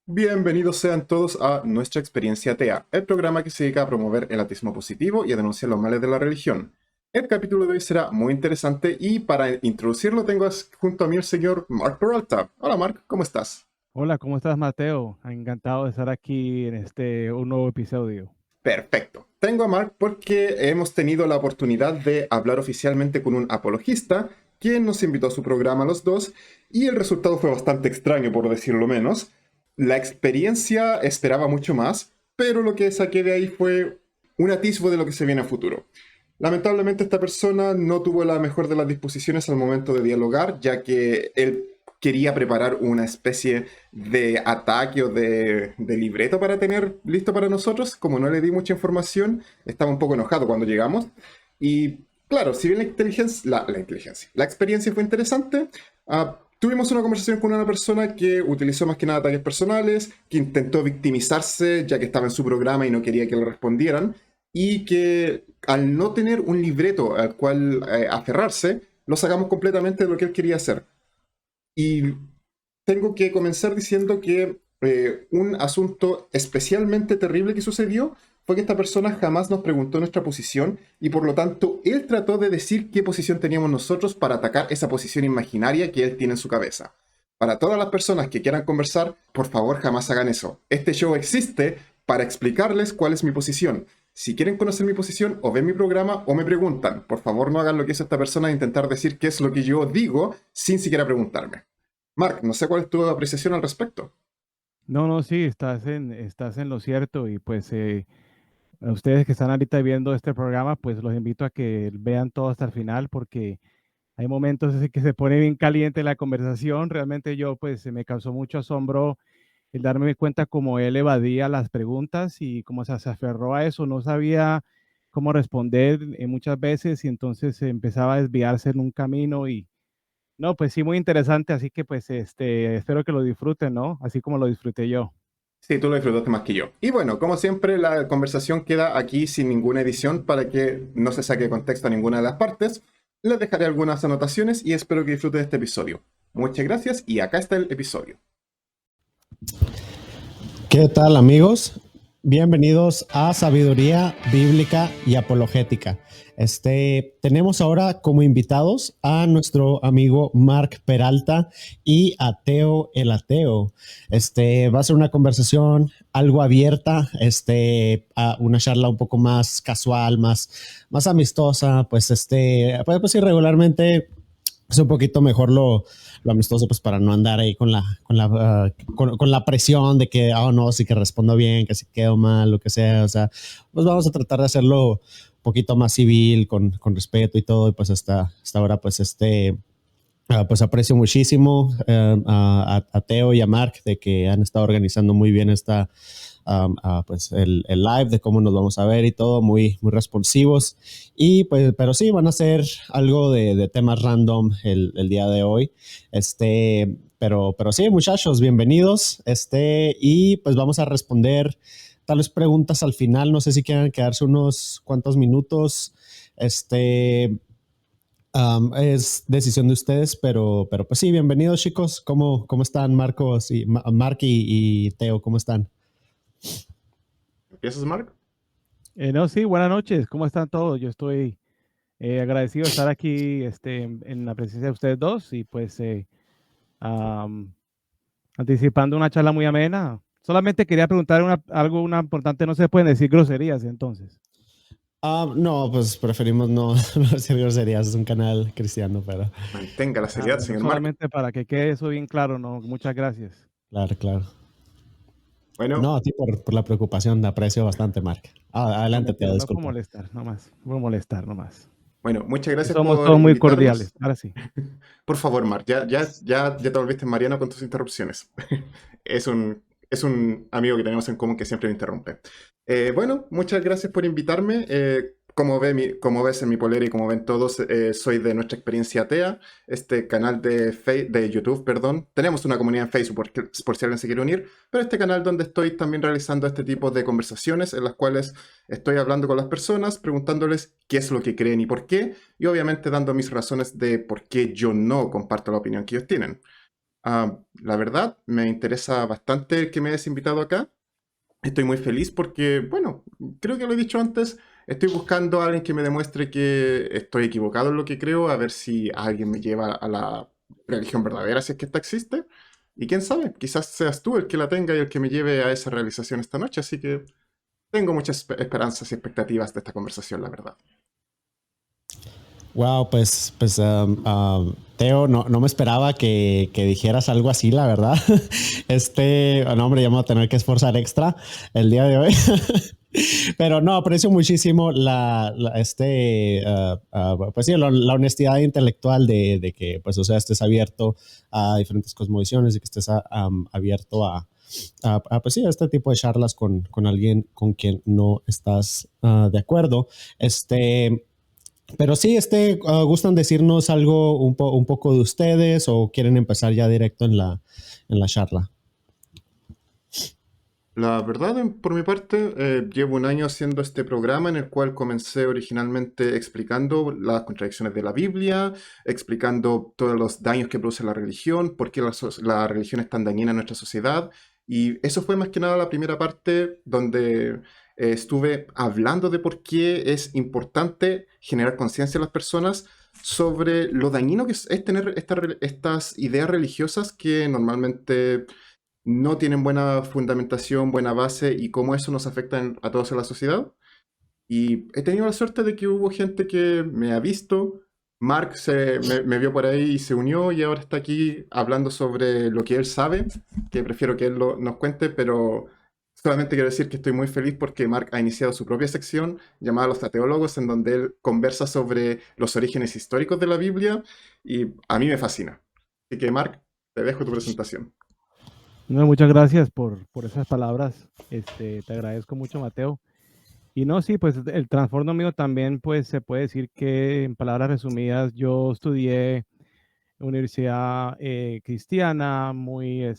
Bienvenidos sean todos a Nuestra Experiencia Atea, el programa que se dedica a promover el ateísmo positivo y a denunciar los males de la religión. El capítulo de hoy será muy interesante y para introducirlo tengo junto a mí el señor Mark Peralta. Hola Mark, ¿cómo estás? Hola, ¿cómo estás, Mateo? Encantado de estar aquí en un nuevo episodio. Perfecto. Tengo a Mark porque hemos tenido la oportunidad de hablar oficialmente con un apologista, quien nos invitó a su programa a los dos, y el resultado fue bastante extraño, por decirlo menos. La experiencia esperaba mucho más, pero lo que saqué de ahí fue un atisbo de lo que se viene a futuro. Lamentablemente esta persona no tuvo la mejor de las disposiciones al momento de dialogar, ya que él quería preparar una especie de ataque o de libreto para tener listo para nosotros. Como no le di mucha información, estaba un poco enojado cuando llegamos. Y claro, si bien la experiencia fue interesante, tuvimos una conversación con una persona que utilizó más que nada ataques personales, que intentó victimizarse ya que estaba en su programa y no quería que le respondieran, y que al no tener un libreto al cual aferrarse, lo sacamos completamente de lo que él quería hacer. Y tengo que comenzar diciendo que un asunto especialmente terrible que sucedió fue que esta persona jamás nos preguntó nuestra posición y por lo tanto él trató de decir qué posición teníamos nosotros para atacar esa posición imaginaria que él tiene en su cabeza. Para todas las personas que quieran conversar, por favor jamás hagan eso. Este show existe para explicarles cuál es mi posición. Si quieren conocer mi posición, o ven mi programa o me preguntan. Por favor no hagan lo que hizo esta persona de intentar decir qué es lo que yo digo sin siquiera preguntarme. Mark, no sé cuál es tu apreciación al respecto. No, no, sí, estás en lo cierto y pues a ustedes que están ahorita viendo este programa, pues los invito a que vean todo hasta el final porque hay momentos así que se pone bien caliente la conversación. Realmente yo pues me causó mucho asombro el darme cuenta cómo él evadía las preguntas y cómo se aferró a eso, no sabía cómo responder muchas veces y entonces empezaba a desviarse en un camino y no, pues sí, muy interesante, así que pues espero que lo disfruten, ¿no? Así como lo disfruté yo. Sí, tú lo disfrutaste más que yo. Y bueno, como siempre, la conversación queda aquí sin ninguna edición para que no se saque de contexto a ninguna de las partes. Les dejaré algunas anotaciones y espero que disfruten de este episodio. Muchas gracias y acá está el episodio. ¿Qué tal, amigos? Bienvenidos a Sabiduría Bíblica y Apologética. Tenemos ahora como invitados a nuestro amigo Mark Peralta y a Teo el Ateo. Va a ser una conversación algo abierta, a una charla un poco más casual, más amistosa. Pues sí, regularmente es un poquito mejor lo amistoso, pues para no andar ahí con la presión de que, oh no, sí que respondo bien, que si quedo mal, lo que sea. O sea, pues vamos a tratar de hacerlo un poquito más civil, con respeto y todo. Y pues hasta ahora, pues pues aprecio muchísimo a Teo y a Mark de que han estado organizando muy bien pues el live de cómo nos vamos a ver y todo, muy responsivos. Y pues, pero sí, van a ser algo de temas random el día de hoy. Pero sí, muchachos, bienvenidos. Y pues vamos a responder tal vez preguntas al final. No sé si quieran quedarse unos cuantos minutos. Es decisión de ustedes, pero pues sí, bienvenidos chicos. ¿Cómo están Marcos y Mark y Teo? ¿Cómo están? ¿Empiezas, Mark? No, sí, buenas noches, ¿cómo están todos? Yo estoy agradecido de estar aquí en la presencia de ustedes dos y pues am, anticipando una charla muy amena. Solamente quería preguntar una importante, no se pueden decir groserías entonces. No, pues preferimos no hacer groserías, es un canal cristiano, pero Mantenga la Ah, seriedad, bueno, señor Mark. solamente para que quede eso bien claro, ¿no? Muchas gracias. claro, claro. Bueno, No, a ti por la preocupación, te aprecio bastante, Mark. No, Adelante, mentira, Teo, no por disculpa. molestar, no más, por molestar, no más. bueno, muchas gracias Somos por todos muy cordiales, invitarnos. ahora sí. Por favor, Mark, ya te volviste Mariano con tus interrupciones. Es un amigo que tenemos en común que siempre me interrumpe. Bueno, muchas gracias por invitarme. Como ves en mi polera y como ven todos, soy de Nuestra Experiencia Atea, este canal de YouTube, perdón. Tenemos una comunidad en Facebook por si alguien se quiere unir, pero este canal donde estoy también realizando este tipo de conversaciones en las cuales estoy hablando con las personas, preguntándoles qué es lo que creen y por qué, y obviamente dando mis razones de por qué yo no comparto la opinión que ellos tienen. La verdad, me interesa bastante que me hayas invitado acá. Estoy muy feliz porque, bueno, creo que lo he dicho antes, estoy buscando a alguien que me demuestre que estoy equivocado en lo que creo, a ver si alguien me lleva a la religión verdadera, si es que esta existe. Y quién sabe, quizás seas tú el que la tenga y el que me lleve a esa realización esta noche, así que tengo muchas esperanzas y expectativas de esta conversación, la verdad. Wow, Teo, no me esperaba que dijeras algo así, la verdad. No, hombre, ya me voy a tener que esforzar extra el día de hoy. Pero no, aprecio muchísimo pues sí, la honestidad intelectual de que, pues, o sea, estés abierto a diferentes cosmovisiones y que estés abierto pues sí, a este tipo de charlas con alguien con quien no estás de acuerdo. Pero sí, ¿gustan decirnos algo un poco de ustedes o quieren empezar ya directo en la charla? La verdad, por mi parte, llevo un año haciendo este programa en el cual comencé originalmente explicando las contradicciones de la Biblia, explicando todos los daños que produce la religión, por qué la religión es tan dañina en nuestra sociedad. Y eso fue más que nada la primera parte donde estuve hablando de por qué es importante generar conciencia en las personas sobre lo dañino que es tener estas ideas religiosas que normalmente no tienen buena fundamentación, buena base y cómo eso nos afecta a todos en la sociedad. Y he tenido la suerte de que hubo gente que me ha visto. Mark me vio por ahí y se unió y ahora está aquí hablando sobre lo que él sabe, que prefiero que él nos cuente, pero solamente quiero decir que estoy muy feliz porque Mark ha iniciado su propia sección llamada Los Ateólogos, en donde él conversa sobre los orígenes históricos de la Biblia y a mí me fascina. Así que Mark, te dejo tu presentación. No, muchas gracias por esas palabras. Te agradezco mucho, Mateo. Y no, sí, pues el trasfondo mío también, pues se puede decir que en palabras resumidas, yo estudié en universidad cristiana, muy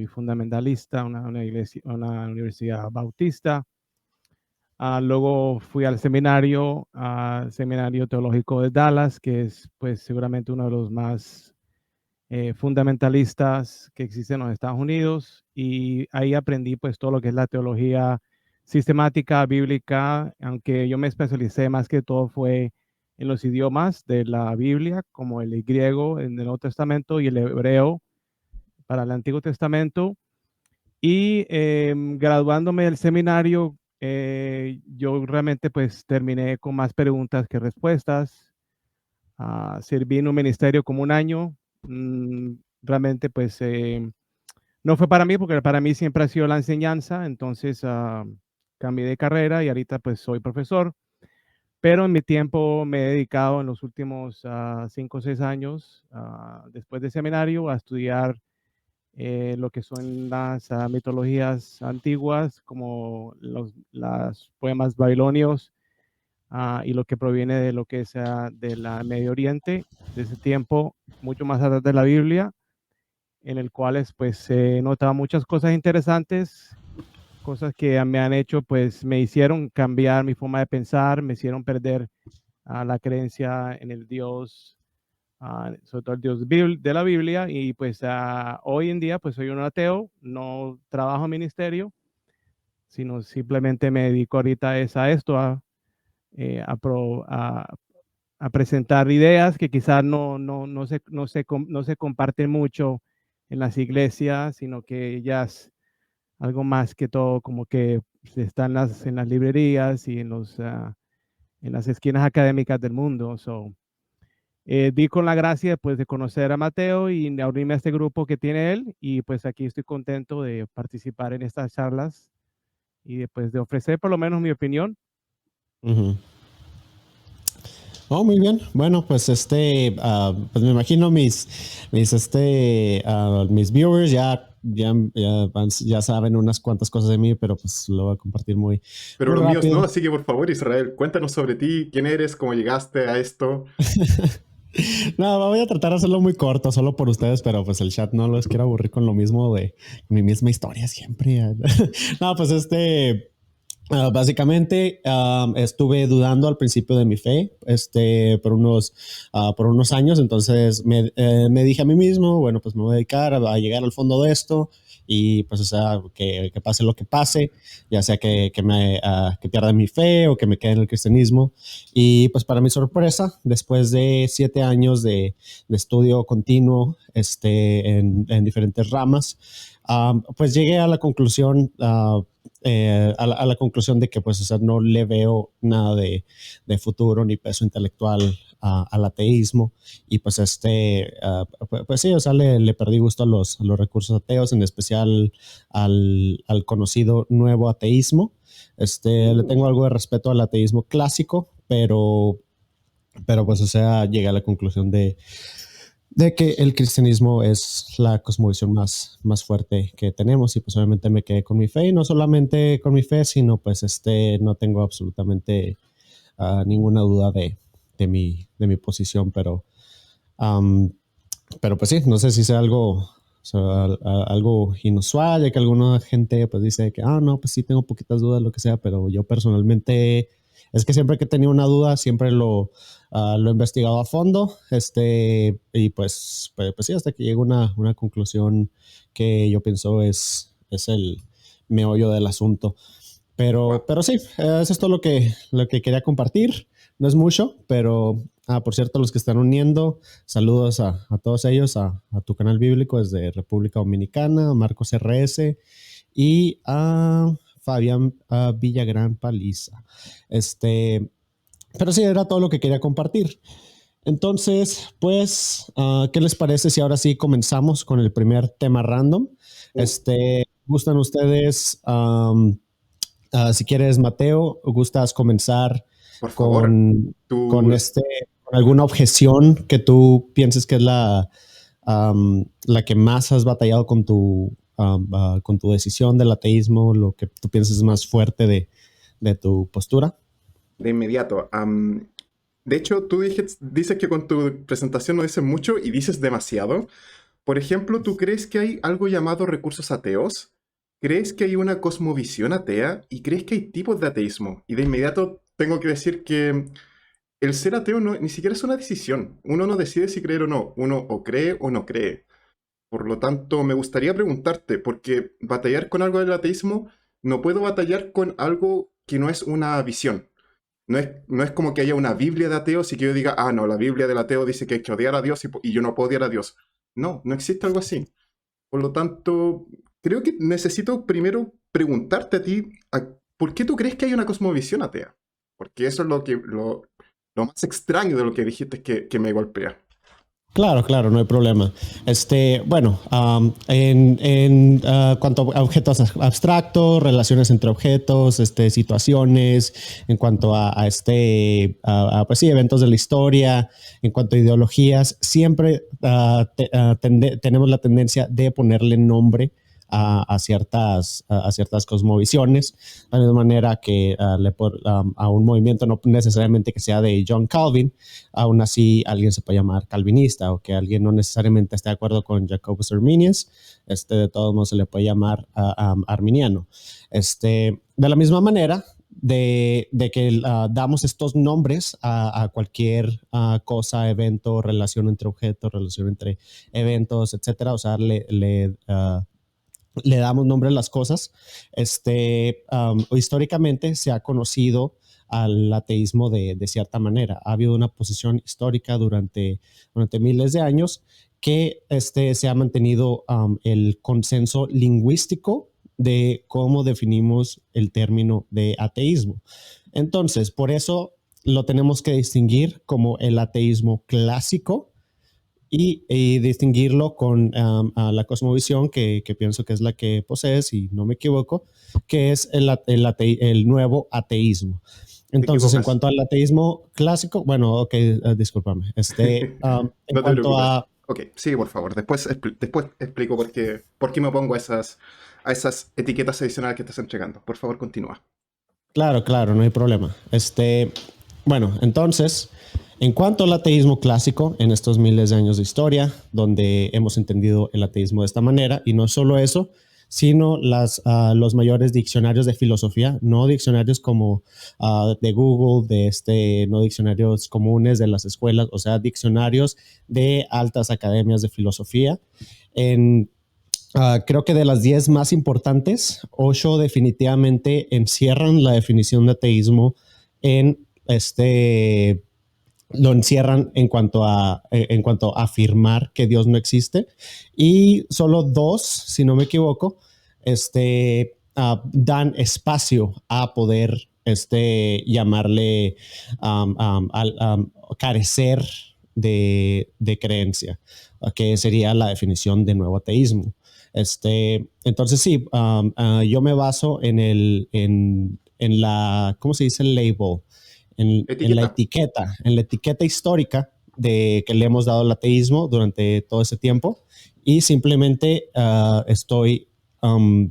fundamentalista, una universidad bautista. Luego fui al seminario teológico de Dallas, que es pues seguramente uno de los más fundamentalistas que existen en los Estados Unidos, y ahí aprendí pues todo lo que es la teología sistemática bíblica, aunque yo me especialicé más que todo fue en los idiomas de la Biblia, como el griego en el Nuevo Testamento y el hebreo para el Antiguo Testamento. Y graduándome del seminario, yo realmente pues terminé con más preguntas que respuestas. Serví en un ministerio como un año. Realmente pues no fue para mí, porque para mí siempre ha sido la enseñanza. Entonces cambié de carrera y ahorita pues soy profesor. Pero en mi tiempo me he dedicado en los últimos 5 o 6 años, después del seminario, a estudiar lo que son las mitologías antiguas, como los poemas babilonios, y lo que proviene de lo que es de la Medio Oriente, de ese tiempo, mucho más atrás de la Biblia, en el cual pues se notaban muchas cosas interesantes, cosas que me han hecho, pues me hicieron cambiar mi forma de pensar, me hicieron perder la creencia en el Dios, sobre todo el Dios de la Biblia, y pues hoy en día pues soy un ateo, no trabajo en ministerio, sino simplemente me dedico ahorita a esto, a presentar ideas que quizás no se comparten mucho en las iglesias, sino que ellas algo más que todo como que están en las librerías y en las esquinas académicas del mundo. Di con la gracia pues, de conocer a Mateo y de unirme a este grupo que tiene él, y pues aquí estoy contento de participar en estas charlas y después de ofrecer por lo menos mi opinión. Oh, muy bien. Bueno, pues pues me imagino mis viewers ya saben unas cuantas cosas de mí, pero pues lo voy a compartir muy, Pero muy los míos no, rápido. así que por favor, Israel, cuéntanos sobre ti, quién eres, cómo llegaste a esto. No, voy a tratar de hacerlo muy corto, solo por ustedes, pero pues el chat no los quiero aburrir con lo mismo de mi misma historia siempre. No, pues Básicamente, estuve dudando al principio de mi fe, por unos años. Entonces me dije a mí mismo, bueno, pues me voy a dedicar a llegar al fondo de esto y pues, o sea, que pase lo que pase, ya sea que pierda mi fe o que me quede en el cristianismo. Y pues para mi sorpresa, después de 7 años de estudio continuo, en diferentes ramas, pues llegué a la conclusión, a la conclusión de que pues, o sea, no le veo nada de futuro ni peso intelectual al ateísmo. Y pues pues sí, o sea, le perdí gusto a los recursos ateos, en especial al conocido nuevo ateísmo. Le tengo algo de respeto al ateísmo clásico, pero pues, o sea, llegué a la conclusión de que el cristianismo es la cosmovisión más fuerte que tenemos. Y pues obviamente me quedé con mi fe, y no solamente con mi fe, sino pues no tengo absolutamente ninguna duda de mi posición. Pero pues sí, no sé si sea algo, o sea, algo inusual, ya que alguna gente pues dice que, no, pues sí tengo poquitas dudas, lo que sea. Pero yo personalmente, es que siempre que he tenido una duda, siempre lo he investigado a fondo, y pues sí, hasta que llego a una conclusión que yo pienso es el meollo del asunto. Wow. Pero sí, eso es todo lo que quería compartir. No es mucho, pero por cierto, los que están uniendo, saludos a todos ellos, a tu canal bíblico desde República Dominicana, a Marcos RS y a Fabián Villagrán Paliza. Pero sí, era todo lo que quería compartir. Entonces, pues, ¿qué les parece si ahora sí comenzamos con el primer tema random? ¿Gustan ustedes? Si quieres, Mateo, ¿gustas comenzar Por favor, con, con, tú, con alguna objeción que tú pienses que es la que más has batallado con tu decisión del ateísmo, lo que tú piensas es más fuerte de tu postura? de inmediato. De hecho, tú dices que con tu presentación no dices mucho y dices demasiado. Por ejemplo, ¿tú crees que hay algo llamado recursos ateos? ¿Crees que hay una cosmovisión atea? ¿Y crees que hay tipos de ateísmo? Y de inmediato tengo que decir que el ser ateo ni siquiera es una decisión. Uno no decide si creer o no. Uno o cree o no cree. Por lo tanto, me gustaría preguntarte, porque batallar con algo del ateísmo, no puedo batallar con algo que no es una visión. No es como que haya una Biblia de ateos y que yo diga, no, la Biblia del ateo dice que hay que odiar a Dios y yo no puedo odiar a Dios. No, no existe algo así. Por lo tanto, creo que necesito primero preguntarte a ti, ¿por qué tú crees que hay una cosmovisión atea? Porque eso es lo más extraño de lo que dijiste que me golpea. Claro, claro, no hay problema. Bueno, en cuanto a objetos abstractos, relaciones entre objetos, situaciones, en cuanto pues sí, eventos de la historia, en cuanto a ideologías, siempre tenemos la tendencia de ponerle nombre a ciertas cosmovisiones, de la misma manera que a un movimiento no necesariamente que sea de John Calvin, aún así alguien se puede llamar calvinista, o que alguien no necesariamente esté de acuerdo con Jacobus Arminius, de todos modos se le puede llamar arminiano. De la misma manera de que damos estos nombres a cualquier cosa, evento, relación entre objetos, relación entre eventos, etcétera. O sea, le damos nombre a las cosas. Históricamente se ha conocido al ateísmo de cierta manera. Ha habido una posición histórica durante miles de años que se ha mantenido el consenso lingüístico de cómo definimos el término de ateísmo. Entonces, por eso lo tenemos que distinguir como el ateísmo clásico, y distinguirlo con la cosmovisión que pienso que es la que posees, y no me equivoco, que es el nuevo ateísmo. Te Entonces, en equivocas. cuanto al ateísmo clásico, bueno, ok, discúlpame. En No te cuanto preocupes. a, Ok, sigue por favor. Después explico por qué me opongo a esas etiquetas adicionales que estás entregando. Por favor, continúa. Claro, claro, no hay problema. Bueno, entonces, en cuanto al ateísmo clásico, en estos miles de años de historia, donde hemos entendido el ateísmo de esta manera, y no solo eso, sino los mayores diccionarios de filosofía, no diccionarios como de Google, no diccionarios comunes de las escuelas, o sea, diccionarios de altas academias de filosofía. Creo que de las 10 más importantes, 8 definitivamente encierran la definición de ateísmo lo encierran en cuanto a afirmar que Dios no existe, y solo 2, si no me equivoco, dan espacio a poder llamarle carecer de creencia, que sería la definición de nuevo ateísmo. Entonces sí, yo me baso en la, ¿cómo se dice? El label, en la etiqueta histórica que le hemos dado al ateísmo durante todo ese tiempo, y simplemente estoy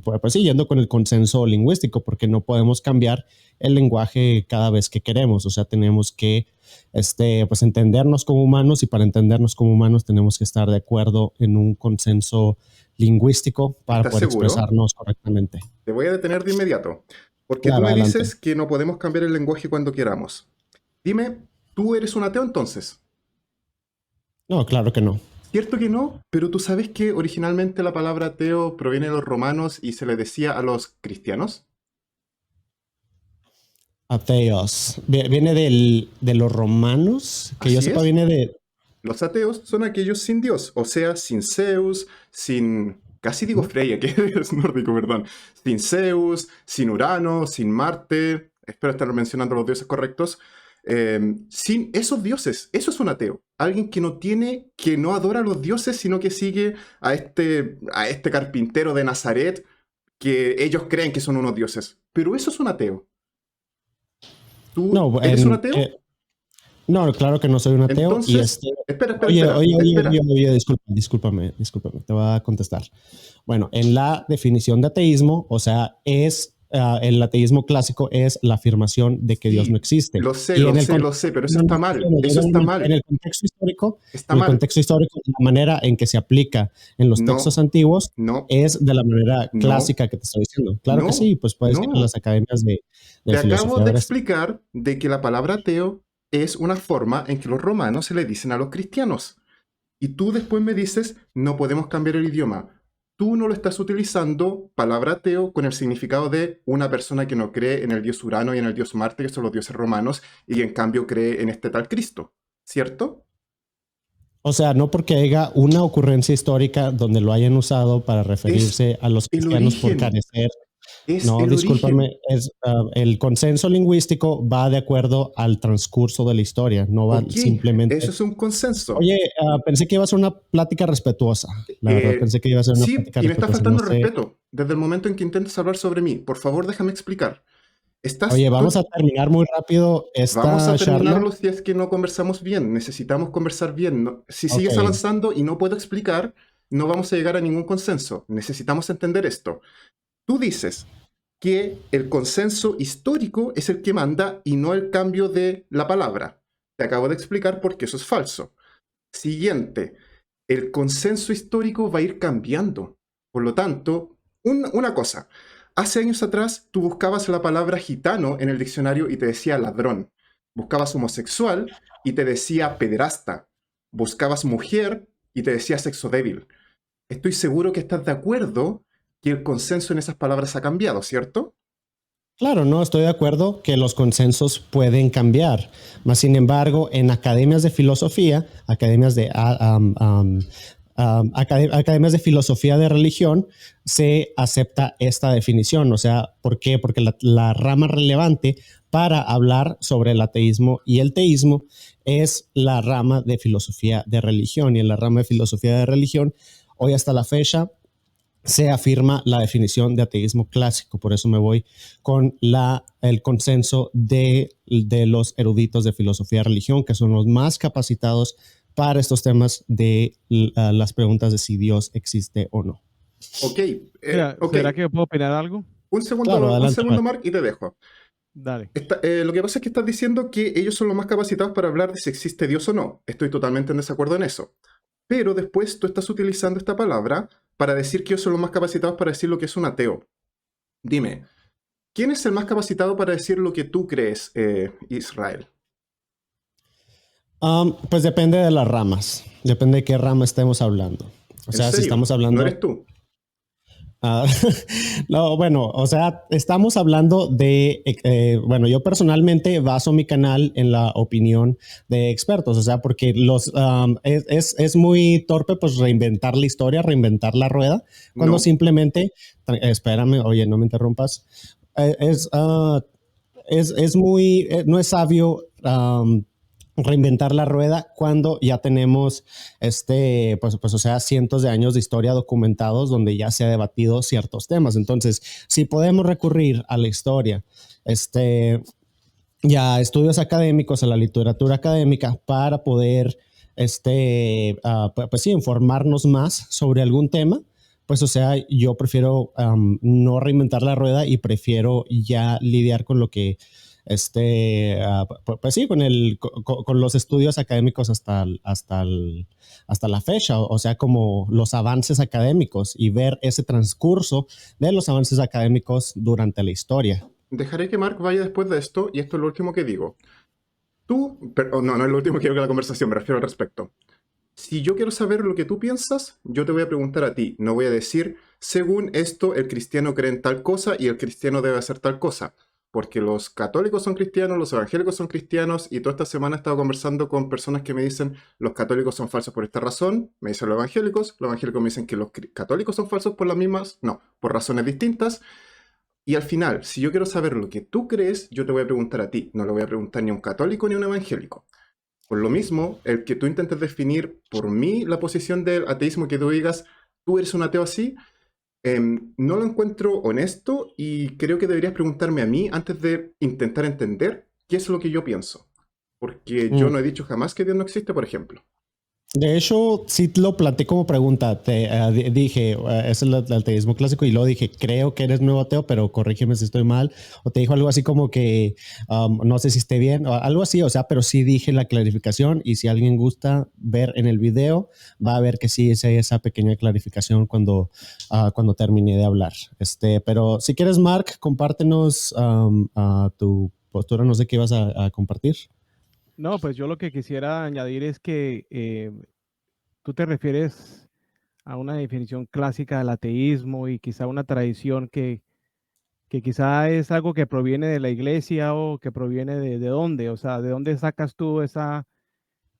pues siguiendo con el consenso lingüístico, porque no podemos cambiar el lenguaje cada vez que queremos. O sea, tenemos que pues entendernos como humanos, y para entendernos como humanos tenemos que estar de acuerdo en un consenso lingüístico para poder expresarnos correctamente. Te voy a detener de inmediato, porque claro, tú me adelante. Dices que no podemos cambiar el lenguaje cuando queramos. Dime, ¿tú eres un ateo entonces? No, claro que no. Cierto que no, pero tú sabes que originalmente la palabra ateo proviene de los romanos y se le decía a los cristianos. Ateos. Viene de los romanos, que yo sepa viene de... Los ateos son aquellos sin Dios, o sea, sin Zeus, sin... Casi digo Freya, que es nórdico, perdón. Sin Zeus, sin Urano, sin Marte. Espero estar mencionando los dioses correctos. Sin esos dioses. Eso es un ateo. Alguien que no adora a los dioses, sino que sigue a este carpintero de Nazaret, que ellos creen que son unos dioses. Pero eso es un ateo. ¿Tú eres un ateo? No, claro que no soy un ateo. Entonces, espera. Oye, discúlpame, te voy a contestar. Bueno, en la definición de ateísmo, o sea, el ateísmo clásico es la afirmación de que Dios no existe. Lo sé, pero eso está mal. Eso está mal. En el contexto histórico, la manera en que se aplica en los textos antiguos es de la manera clásica que te estoy diciendo. Claro que sí, pues puedes ir a las academias de filosofía. Te acabo de explicar de que la palabra ateo es una forma en que los romanos se le dicen a los cristianos. Y tú después me dices, no podemos cambiar el idioma. Tú no lo estás utilizando, palabra ateo, con el significado de una persona que no cree en el dios Urano y en el dios Marte, que son los dioses romanos, y en cambio cree en este tal Cristo, ¿cierto? O sea, no porque haya una ocurrencia histórica donde lo hayan usado para referirse a los cristianos por carecer. No, discúlpame, el consenso lingüístico va de acuerdo al transcurso de la historia, no va simplemente... Eso es un consenso. Oye, pensé que iba a ser una plática respetuosa, la verdad, pensé que iba a ser una plática respetuosa. Sí, y me está faltando respeto desde el momento en que intentas hablar sobre mí. Por favor, déjame explicar. Oye, vamos a terminar muy rápido esta charla. Vamos a terminarlo si es que no conversamos bien. Necesitamos conversar bien. Si sigues avanzando y no puedo explicar, no vamos a llegar a ningún consenso. Necesitamos entender esto. Tú dices que el consenso histórico es el que manda y no el cambio de la palabra. Te acabo de explicar por qué eso es falso. Siguiente, el consenso histórico va a ir cambiando. Por lo tanto, una cosa. Hace años atrás tú buscabas la palabra gitano en el diccionario y te decía ladrón. Buscabas homosexual y te decía pederasta. Buscabas mujer y te decía sexo débil. Estoy seguro que estás de acuerdo que el consenso en esas palabras ha cambiado, ¿cierto? Claro, no, estoy de acuerdo que los consensos pueden cambiar. Mas, sin embargo, en academias de filosofía, academias de filosofía de religión, se acepta esta definición. O sea, ¿por qué? Porque la rama relevante para hablar sobre el ateísmo y el teísmo es la rama de filosofía de religión. Y en la rama de filosofía de religión, hoy hasta la fecha, se afirma la definición de ateísmo clásico. Por eso me voy con el consenso de los eruditos de filosofía de religión, que son los más capacitados para estos temas de las preguntas de si Dios existe o no. ¿Será que yo puedo opinar algo? Un segundo, Mark, y te dejo. Dale. Lo que pasa es que estás diciendo que ellos son los más capacitados para hablar de si existe Dios o no. Estoy totalmente en desacuerdo en eso. Pero después tú estás utilizando esta palabra para decir que ellos son los más capacitados para decir lo que es un ateo. Dime, ¿quién es el más capacitado para decir lo que tú crees, Israel? Pues depende de las ramas, depende de qué rama estemos hablando. O sea, si estamos hablando... ¿No eres tú? No, bueno, o sea, estamos hablando de, bueno, yo personalmente baso mi canal en la opinión de expertos, o sea, porque es muy torpe pues reinventar la historia, reinventar la rueda, cuando No. simplemente, espérame, oye, no me interrumpas, muy, no es sabio reinventar la rueda cuando ya tenemos pues, o sea, cientos de años de historia documentados donde ya se ha debatido ciertos temas. Entonces, si podemos recurrir a la historia, ya a estudios académicos, a la literatura académica para poder, pues sí, informarnos más sobre algún tema, pues, o sea, yo prefiero no reinventar la rueda y prefiero ya lidiar con lo que pues sí, con los estudios académicos hasta la fecha, o sea, como los avances académicos y ver ese transcurso de los avances académicos durante la historia. Dejaré que Mark vaya después de esto, y esto es lo último que digo. No es lo último que digo que la conversación, me refiero al respecto. Si yo quiero saber lo que tú piensas, yo te voy a preguntar a ti. No voy a decir, según esto, el cristiano cree en tal cosa y el cristiano debe hacer tal cosa. Porque los católicos son cristianos, los evangélicos son cristianos, y toda esta semana he estado conversando con personas que me dicen, los católicos son falsos por esta razón, me dicen los evangélicos me dicen que los católicos son falsos por las mismas, no, por razones distintas. Y al final, si yo quiero saber lo que tú crees, yo te voy a preguntar a ti, no le voy a preguntar ni a un católico ni a un evangélico. Por lo mismo, el que tú intentes definir por mí la posición del ateísmo, que tú digas, tú eres un ateo así, no lo encuentro honesto y creo que deberías preguntarme a mí antes de intentar entender qué es lo que yo pienso. Porque yo no he dicho jamás que Dios no existe, por ejemplo. De hecho, sí lo planteé como pregunta. Dije, es el ateísmo clásico, y luego dije, creo que eres nuevo ateo, pero corrígeme si estoy mal. O te dijo algo así como que no sé si esté bien, o algo así, o sea, pero sí dije la clarificación, y si alguien gusta ver en el video, va a ver que sí hice esa pequeña clarificación cuando terminé de hablar. Pero si quieres, Mark, compártenos tu postura, no sé qué ibas a compartir. No, pues yo lo que quisiera añadir es que tú te refieres a una definición clásica del ateísmo y quizá una tradición que quizá es algo que proviene de la iglesia o que proviene de dónde, o sea, ¿de dónde sacas tú esa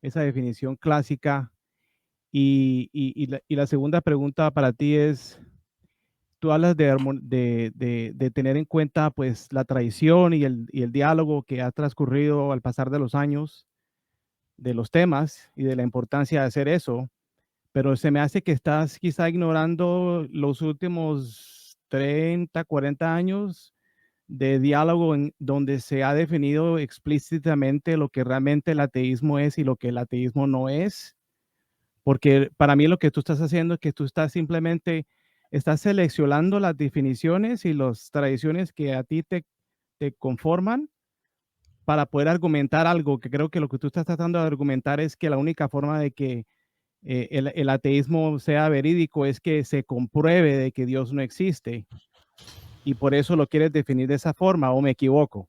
definición clásica? Y la segunda pregunta para ti es, tú hablas de tener en cuenta pues la tradición y el diálogo que ha transcurrido al pasar de los años, de los temas y de la importancia de hacer eso, pero se me hace que estás quizá ignorando los últimos 30, 40 años de diálogo en donde se ha definido explícitamente lo que realmente el ateísmo es y lo que el ateísmo no es, porque para mí lo que tú estás haciendo es que tú estás simplemente, estás seleccionando las definiciones y las tradiciones que a ti te conforman para poder argumentar algo, que creo que lo que tú estás tratando de argumentar es que la única forma de que el ateísmo sea verídico es que se compruebe de que Dios no existe. Y por eso lo quieres definir de esa forma, ¿o me equivoco?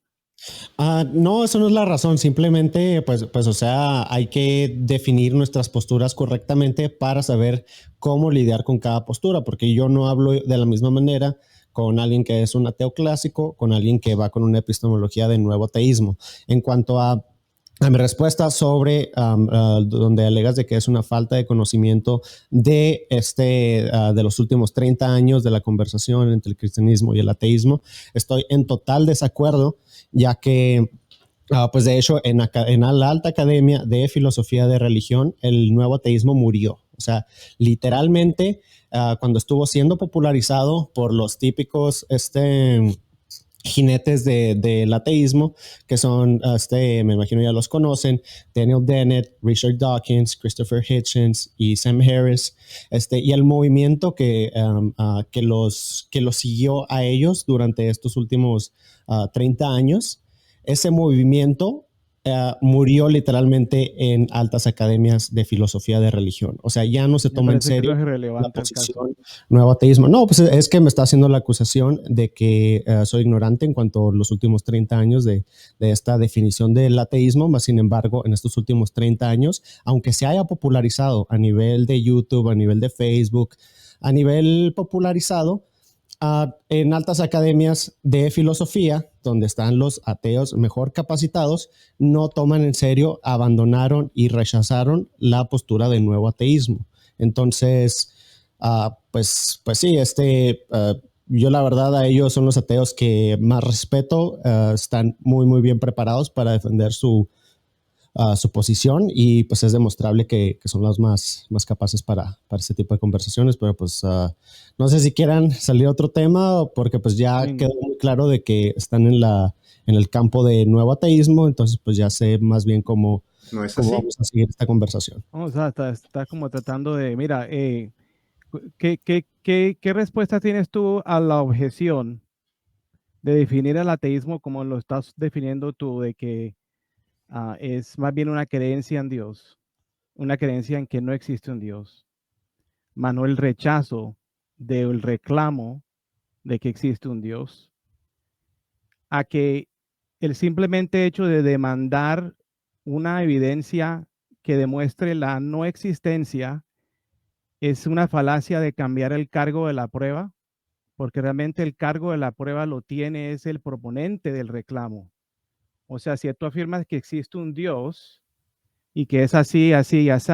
No, eso no es la razón. Simplemente, pues, o sea, hay que definir nuestras posturas correctamente para saber cómo lidiar con cada postura, porque yo no hablo de la misma manera con alguien que es un ateo clásico, con alguien que va con una epistemología de nuevo ateísmo. En cuanto a mi respuesta sobre donde alegas de que es una falta de conocimiento de de los últimos 30 años de la conversación entre el cristianismo y el ateísmo, estoy en total desacuerdo, ya que pues de hecho en la Alta Academia de Filosofía de Religión el nuevo ateísmo murió. O sea, literalmente cuando estuvo siendo popularizado por los típicos jinetes del ateísmo, que son, me imagino ya los conocen, Daniel Dennett, Richard Dawkins, Christopher Hitchens y Sam Harris, y el movimiento que los siguió a ellos durante estos últimos 30 años. Ese movimiento murió literalmente en altas academias de filosofía de religión. O sea, ya no se toma en serio la posición nuevo ateísmo. No, pues es que me está haciendo la acusación de que soy ignorante en cuanto a los últimos 30 años de esta definición del ateísmo, más sin embargo, en estos últimos 30 años, aunque se haya popularizado a nivel de YouTube, a nivel de Facebook, a nivel popularizado, en altas academias de filosofía, donde están los ateos mejor capacitados, no toman en serio, abandonaron y rechazaron la postura del nuevo ateísmo. Entonces, pues sí, yo la verdad a ellos son los ateos que más respeto, están muy, muy bien preparados para defender su posición y pues es demostrable que son los más capaces para este tipo de conversaciones, pero pues no sé si quieran salir a otro tema porque pues ya quedó muy claro de que están en el campo de nuevo ateísmo, entonces pues ya sé más bien cómo vamos a seguir esta conversación. O sea, está como tratando de, mira, ¿qué respuesta tienes tú a la objeción de definir el ateísmo como lo estás definiendo tú, de que es más bien una creencia en Dios, una creencia en que no existe un Dios, más no el rechazo del reclamo de que existe un Dios, a que el simplemente hecho de demandar una evidencia que demuestre la no existencia es una falacia de cambiar el cargo de la prueba, porque realmente el cargo de la prueba lo tiene es el proponente del reclamo. O sea, si tú afirmas que existe un Dios y que es así, así y así,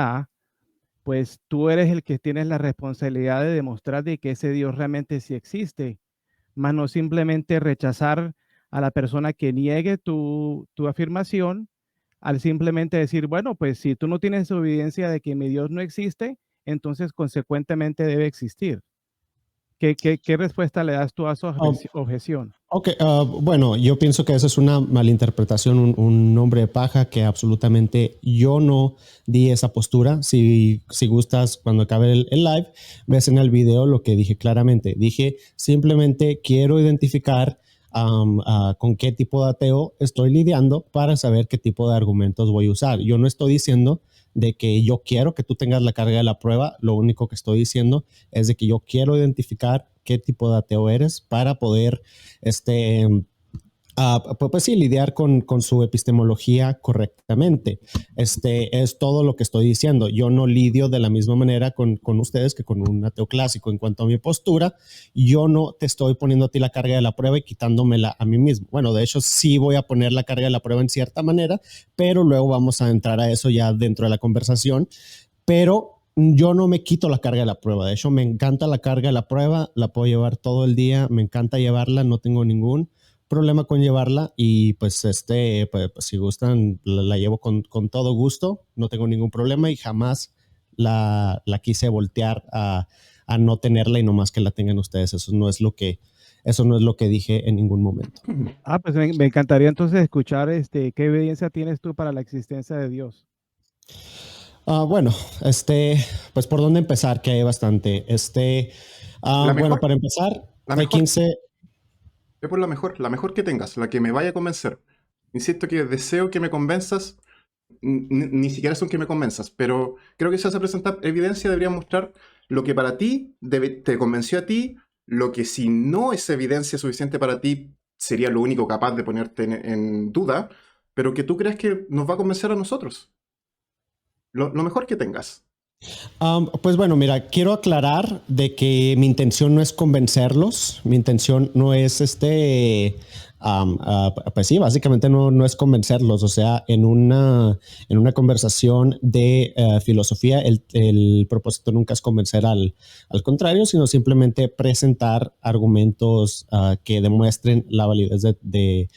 pues tú eres el que tienes la responsabilidad de demostrar de que ese Dios realmente sí existe, más no simplemente rechazar a la persona que niegue tu afirmación al simplemente decir, bueno, pues si tú no tienes evidencia de que mi Dios no existe, entonces consecuentemente debe existir. ¿Qué respuesta le das tú a su objeción? Ok, bueno, yo pienso que esa es una malinterpretación, un nombre de paja que absolutamente yo no di esa postura. Si gustas, cuando acabe el live, ves en el video lo que dije claramente. Dije, simplemente quiero identificar con qué tipo de ateo estoy lidiando para saber qué tipo de argumentos voy a usar. Yo no estoy diciendo de que yo quiero que tú tengas la carga de la prueba. Lo único que estoy diciendo es de que yo quiero identificar qué tipo de ateo eres para poder pues sí, lidiar con su epistemología correctamente. Es todo lo que estoy diciendo. Yo no lidio de la misma manera con ustedes que con un ateo clásico. En cuanto a mi postura, yo no te estoy poniendo a ti la carga de la prueba y quitándomela a mí mismo. Bueno, de hecho sí voy a poner la carga de la prueba en cierta manera, pero luego vamos a entrar a eso ya dentro de la conversación. Pero yo no me quito la carga de la prueba. De hecho, me encanta la carga de la prueba. La puedo llevar todo el día. Me encanta llevarla. No tengo ningún problema con llevarla y pues pues si gustan la llevo con todo gusto, no tengo ningún problema y jamás la quise voltear a no tenerla y no más que la tengan ustedes. Eso no es lo que dije en ningún momento. Pues me encantaría entonces escuchar qué evidencia tienes tú para la existencia de Dios. Bueno, pues por dónde empezar, que hay bastante. Bueno, para empezar, hay 15. Ve por la mejor que tengas, la que me vaya a convencer. Insisto que deseo que me convenzas, ni siquiera son que me convenzas, pero creo que si vas a presentar evidencia deberías mostrar lo que para ti te convenció a ti, lo que si no es evidencia suficiente para ti sería lo único capaz de ponerte en duda, pero que tú creas que nos va a convencer a nosotros. Lo mejor que tengas. Pues bueno, mira, quiero aclarar de que mi intención no es convencerlos, mi intención no es pues sí, básicamente no es convencerlos, o sea, en una conversación de filosofía, el propósito nunca es convencer al contrario, sino simplemente presentar argumentos que demuestren la validez de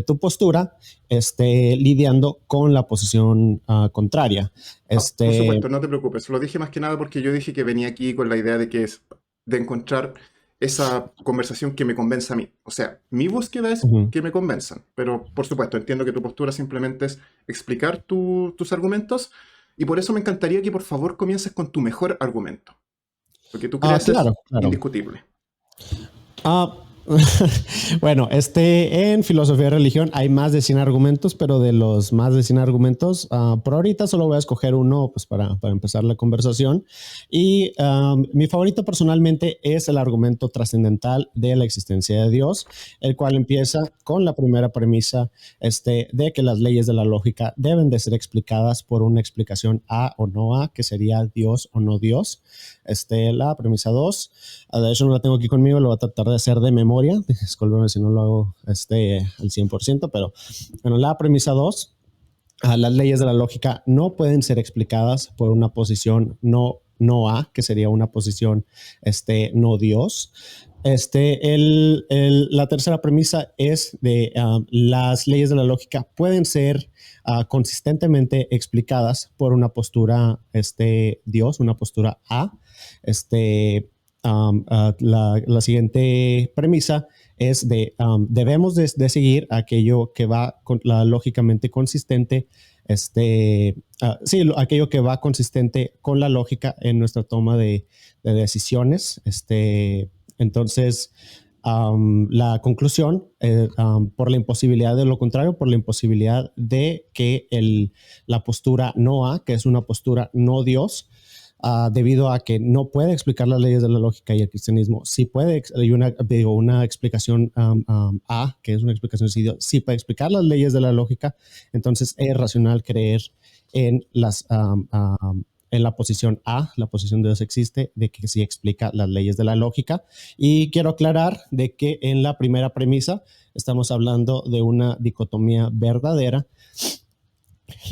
tu postura, lidiando con la posición contraria. Por supuesto, no te preocupes. Lo dije más que nada porque yo dije que venía aquí con la idea de encontrar esa conversación que me convenza a mí. O sea, mi búsqueda es que me convenzan. Pero, por supuesto, entiendo que tu postura simplemente es explicar tus argumentos. Y por eso me encantaría que, por favor, comiences con tu mejor argumento. Lo que tú creas es indiscutible. Bueno, en filosofía y religión hay más de 100 argumentos, pero de los más de 100 argumentos, por ahorita solo voy a escoger uno pues, para empezar la conversación. Y mi favorito personalmente es el argumento trascendental de la existencia de Dios, el cual empieza con la primera premisa de que las leyes de la lógica deben de ser explicadas por una explicación A o no A, que sería Dios o no Dios. La premisa 2. De hecho, no la tengo aquí conmigo, lo voy a tratar de hacer de memoria. Discúlpeme si no lo hago al 100%, pero bueno, la premisa 2, las leyes de la lógica no pueden ser explicadas por una posición no A, que sería una posición no Dios. La tercera premisa es de las leyes de la lógica pueden ser consistentemente explicadas por una postura Dios, una postura A. La siguiente premisa es debemos de seguir aquello que va lógicamente consistente, sí, aquello que va consistente con la lógica en nuestra toma de decisiones. Entonces, la conclusión, por la imposibilidad de lo contrario, por la imposibilidad de que la postura no A, que es una postura no Dios, debido a que no puede explicar las leyes de la lógica y el cristianismo, sí puede, hay una explicación A, que es una explicación sí puede explicar las leyes de la lógica, entonces es racional creer en en la posición A, la posición de Dios existe, de que sí explica las leyes de la lógica. Y quiero aclarar de que en la primera premisa estamos hablando de una dicotomía verdadera.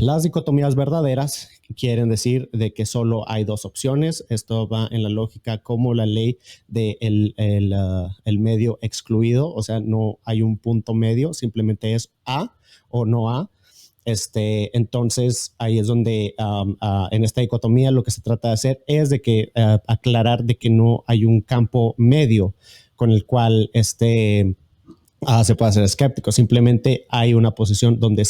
Las dicotomías verdaderas quieren decir de que solo hay dos opciones. Esto va en la lógica como la ley del el medio excluido, o sea, no hay un punto medio, simplemente es A o no A. Entonces, ahí es donde en esta dicotomía lo que se trata de hacer es de que aclarar de que no hay un campo medio con el cual se puede ser escéptico. Simplemente hay una posición donde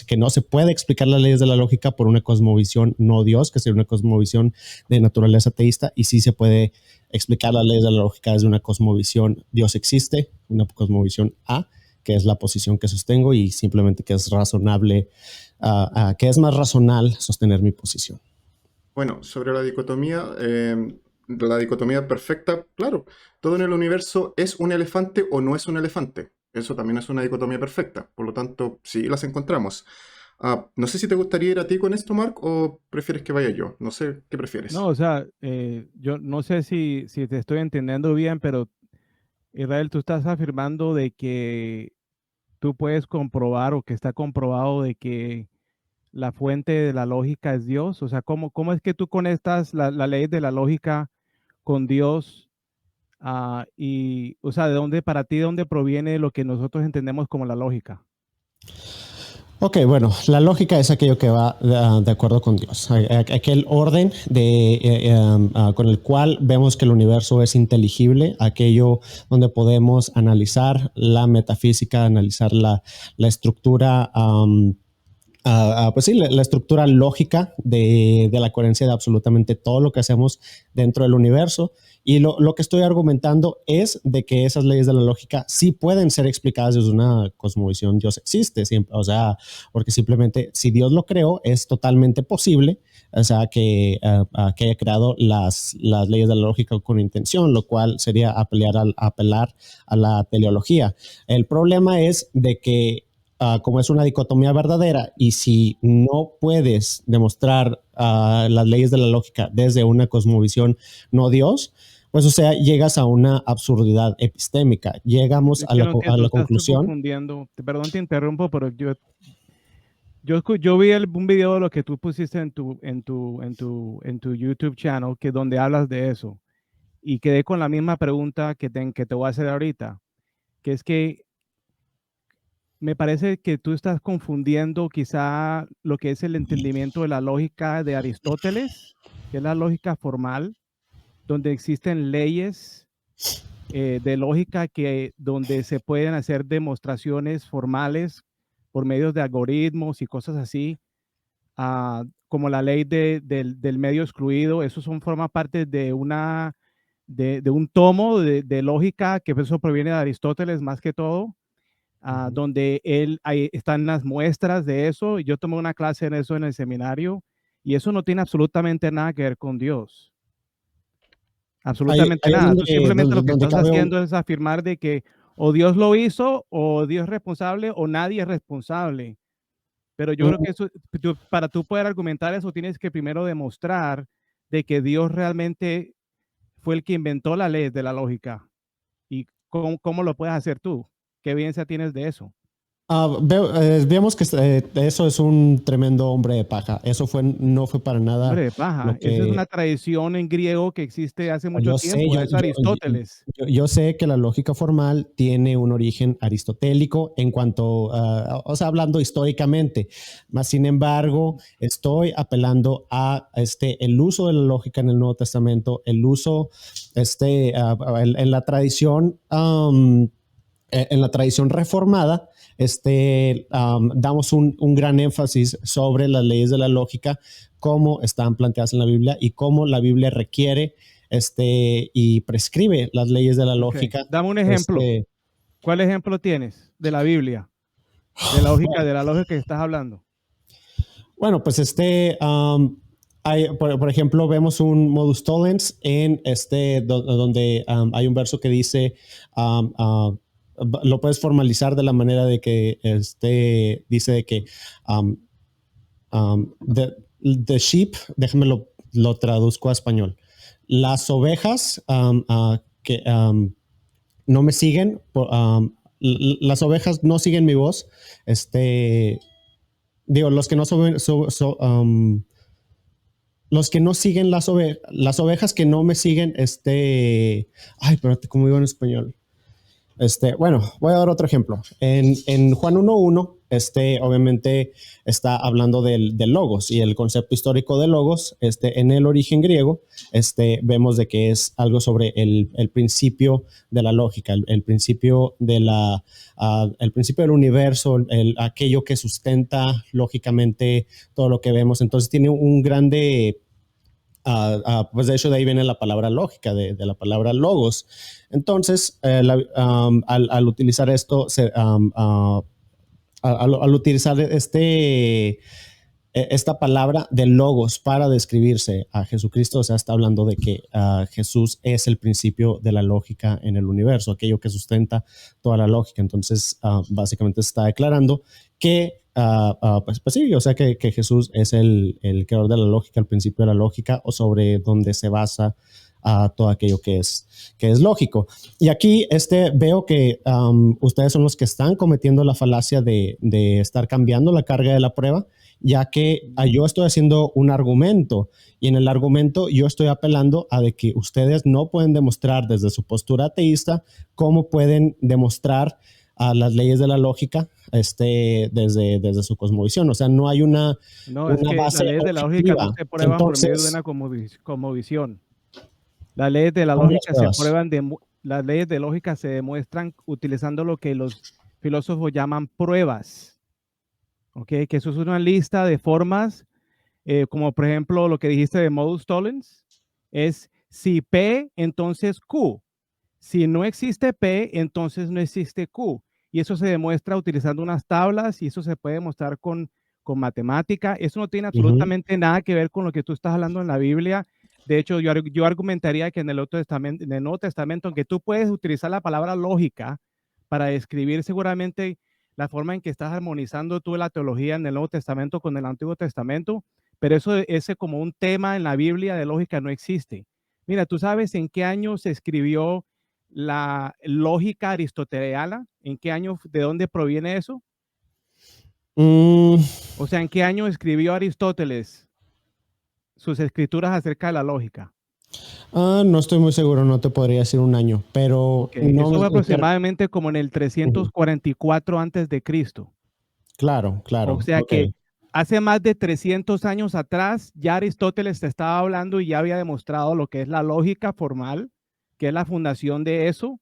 que no se puede explicar las leyes de la lógica por una cosmovisión no Dios, que sería una cosmovisión de naturaleza ateísta, y sí se puede explicar las leyes de la lógica desde una cosmovisión Dios existe, una cosmovisión A, que es la posición que sostengo y simplemente que es razonable, que es más razonal sostener mi posición. Bueno, sobre la dicotomía perfecta, claro, todo en el universo es un elefante o no es un elefante. Eso también es una dicotomía perfecta, por lo tanto, sí las encontramos. No sé si te gustaría ir a ti con esto, Mark, o prefieres que vaya yo. No sé, ¿qué No, prefieres? o sea, yo no sé si te estoy entendiendo bien, pero Israel, tú estás afirmando de que tú puedes comprobar o que está comprobado de que la fuente de la lógica es Dios. O sea, ¿cómo es que tú conectas la ley de la lógica con Dios? Y, o sea, para ti, ¿de dónde proviene lo que nosotros entendemos como la lógica? Ok, bueno, la lógica es aquello que va de acuerdo con Dios, aquel orden con el cual vemos que el universo es inteligible, aquello donde podemos analizar la metafísica, analizar la estructura. Pues sí, la estructura lógica de la coherencia de absolutamente todo lo que hacemos dentro del universo. Y lo que estoy argumentando es de que esas leyes de la lógica sí pueden ser explicadas desde una cosmovisión Dios existe, siempre, o sea, porque simplemente si Dios lo creó es totalmente posible, o sea, que haya creado las leyes de la lógica con intención, lo cual sería apelar a la teleología. El problema es de que como es una dicotomía verdadera y si no puedes demostrar las leyes de la lógica desde una cosmovisión no Dios, pues o sea, llegas a una absurdidad epistémica. Llegamos Es que no a entiendo, la estás tú conclusión. confundiendo. Perdón, te interrumpo, pero yo vi un video de lo que tú pusiste en tu YouTube channel, que donde hablas de eso, y quedé con la misma pregunta que te voy a hacer ahorita, que es que me parece que tú estás confundiendo quizá lo que es el entendimiento de la lógica de Aristóteles, que es la lógica formal, donde existen leyes de lógica donde se pueden hacer demostraciones formales por medios de algoritmos y cosas así, como la ley del medio excluido. Eso forma parte de una de un tomo de lógica, que eso proviene de Aristóteles más que todo, donde ahí están las muestras de eso. Yo tomé una clase en eso en el seminario y eso no tiene absolutamente nada que ver con Dios. Absolutamente Ahí es nada. Tú simplemente lo que donde estás cabe haciendo es afirmar de que o Dios lo hizo, o Dios es responsable, o nadie es responsable. Pero yo creo que eso, para tú poder argumentar eso, tienes que primero demostrar de que Dios realmente fue el que inventó la ley de la lógica. ¿Y cómo lo puedes hacer tú? ¿Qué evidencia tienes de eso? Vemos que eso es un tremendo hombre de paja. Eso no fue para nada Hombre de paja. lo Esa es que una tradición en griego que existe hace mucho yo sé. tiempo. Es Aristóteles. Yo sé que la lógica formal tiene un origen aristotélico en cuanto, o sea, hablando históricamente. Más sin embargo, estoy apelando a el uso de la lógica en el Nuevo Testamento, el uso en la tradición. En la tradición reformada, damos un gran énfasis sobre las leyes de la lógica, cómo están planteadas en la Biblia y cómo la Biblia requiere y prescribe las leyes de la lógica. Dame un ejemplo. ¿Cuál ejemplo tienes de la Biblia? De la lógica que estás hablando. Bueno, pues por ejemplo, vemos un modus tollens en donde hay un verso que dice, lo puedes formalizar de la manera de que dice de que the sheep, déjame lo traduzco a español. Las ovejas que no me siguen, las ovejas no siguen mi voz. Digo, los que no los que no siguen las ovejas que no me siguen, ay, pero ¿cómo digo en español? Bueno, voy a dar otro ejemplo. En Juan 1:1, obviamente está hablando del logos y el concepto histórico de logos, en el origen griego, vemos de que es algo sobre el principio de la lógica, el principio el principio del universo, aquello que sustenta lógicamente todo lo que vemos. Entonces tiene un grande... pues de hecho de ahí viene la palabra lógica, de la palabra logos. Entonces, al utilizar esto, al utilizar esta palabra de logos para describirse a Jesucristo, o sea, está hablando de que Jesús es el principio de la lógica en el universo, aquello que sustenta toda la lógica. Entonces, básicamente está declarando que pues sí, o sea que Jesús es el creador de la lógica, el principio de la lógica, o sobre donde se basa todo aquello que es lógico. Y aquí veo que ustedes son los que están cometiendo la falacia de estar cambiando la carga de la prueba, ya que yo estoy haciendo un argumento y en el argumento yo estoy apelando a de que ustedes no pueden demostrar desde su postura ateísta cómo pueden demostrar las leyes de la lógica desde su cosmovisión. O sea, no hay una las base leyes de la lógica no se prueban por medio de una cosmovisión. Las leyes de la lógica se prueban las leyes de lógica se demuestran utilizando lo que los filósofos llaman pruebas. ¿Ok? Que eso es una lista de formas, como por ejemplo lo que dijiste de modus tollens, es si P, entonces Q. Si no existe P, entonces no existe Q. Y eso se demuestra utilizando unas tablas y eso se puede demostrar con matemática. Eso no tiene absolutamente nada que ver con lo que tú estás hablando en la Biblia. De hecho, yo argumentaría que en el Nuevo Testamento, aunque tú puedes utilizar la palabra lógica para describir seguramente la forma en que estás armonizando tú la teología en el Nuevo Testamento con el Antiguo Testamento, pero ese como un tema en la Biblia de lógica no existe. Mira, ¿tú sabes en qué año se escribió la lógica aristoteliana? ¿En qué año, de dónde proviene eso? O sea, ¿en qué año escribió Aristóteles sus escrituras acerca de la lógica? No estoy muy seguro, no te podría decir un año, pero no, eso fue aproximadamente como en el 344 antes de Cristo. Claro. O sea que hace más de 300 años atrás ya Aristóteles te estaba hablando y ya había demostrado lo que es la lógica formal, que es la fundación de eso,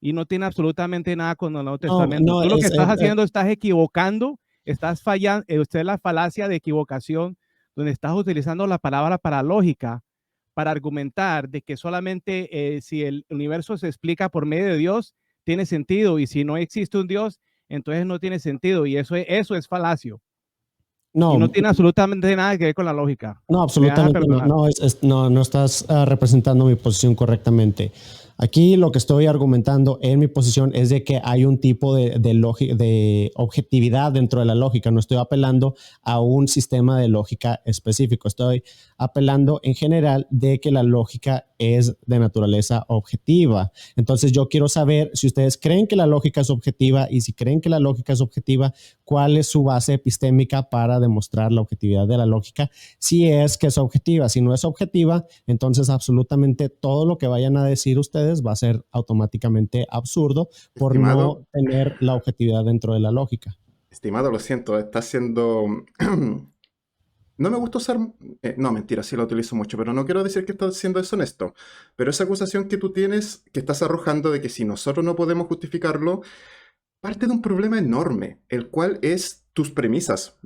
y no tiene absolutamente nada con el Nuevo Testamento. Tú lo que estás haciendo, estás equivocando, estás fallando, usted es la falacia de equivocación, donde estás utilizando la palabra para lógica para argumentar de que solamente si el universo se explica por medio de Dios, tiene sentido, y si no existe un Dios, entonces no tiene sentido, y eso es falacio. Y no No, tiene absolutamente nada que ver con la lógica. no, Me vas a absolutamente no. perdonar. No estás representando mi posición correctamente. Aquí lo que estoy argumentando en mi posición es de que hay un tipo de objetividad dentro de la lógica. No estoy apelando a un sistema de lógica específico. Estoy apelando en general de que la lógica es de naturaleza objetiva. Entonces yo quiero saber si ustedes creen que la lógica es objetiva, y si creen que la lógica es objetiva, ¿cuál es su base epistémica para demostrar la objetividad de la lógica? Si es que es objetiva. Si no es objetiva, entonces absolutamente todo lo que vayan a decir ustedes va a ser automáticamente absurdo por Estimado, no tener la objetividad dentro de la lógica. estimado, lo siento, está siendo... No me gusta usar... no, mentira, sí lo utilizo mucho, pero no quiero decir que estás siendo deshonesto. Pero esa acusación que tú tienes, que estás arrojando de que si nosotros no podemos justificarlo, parte de un problema enorme, el cual es tus premisas.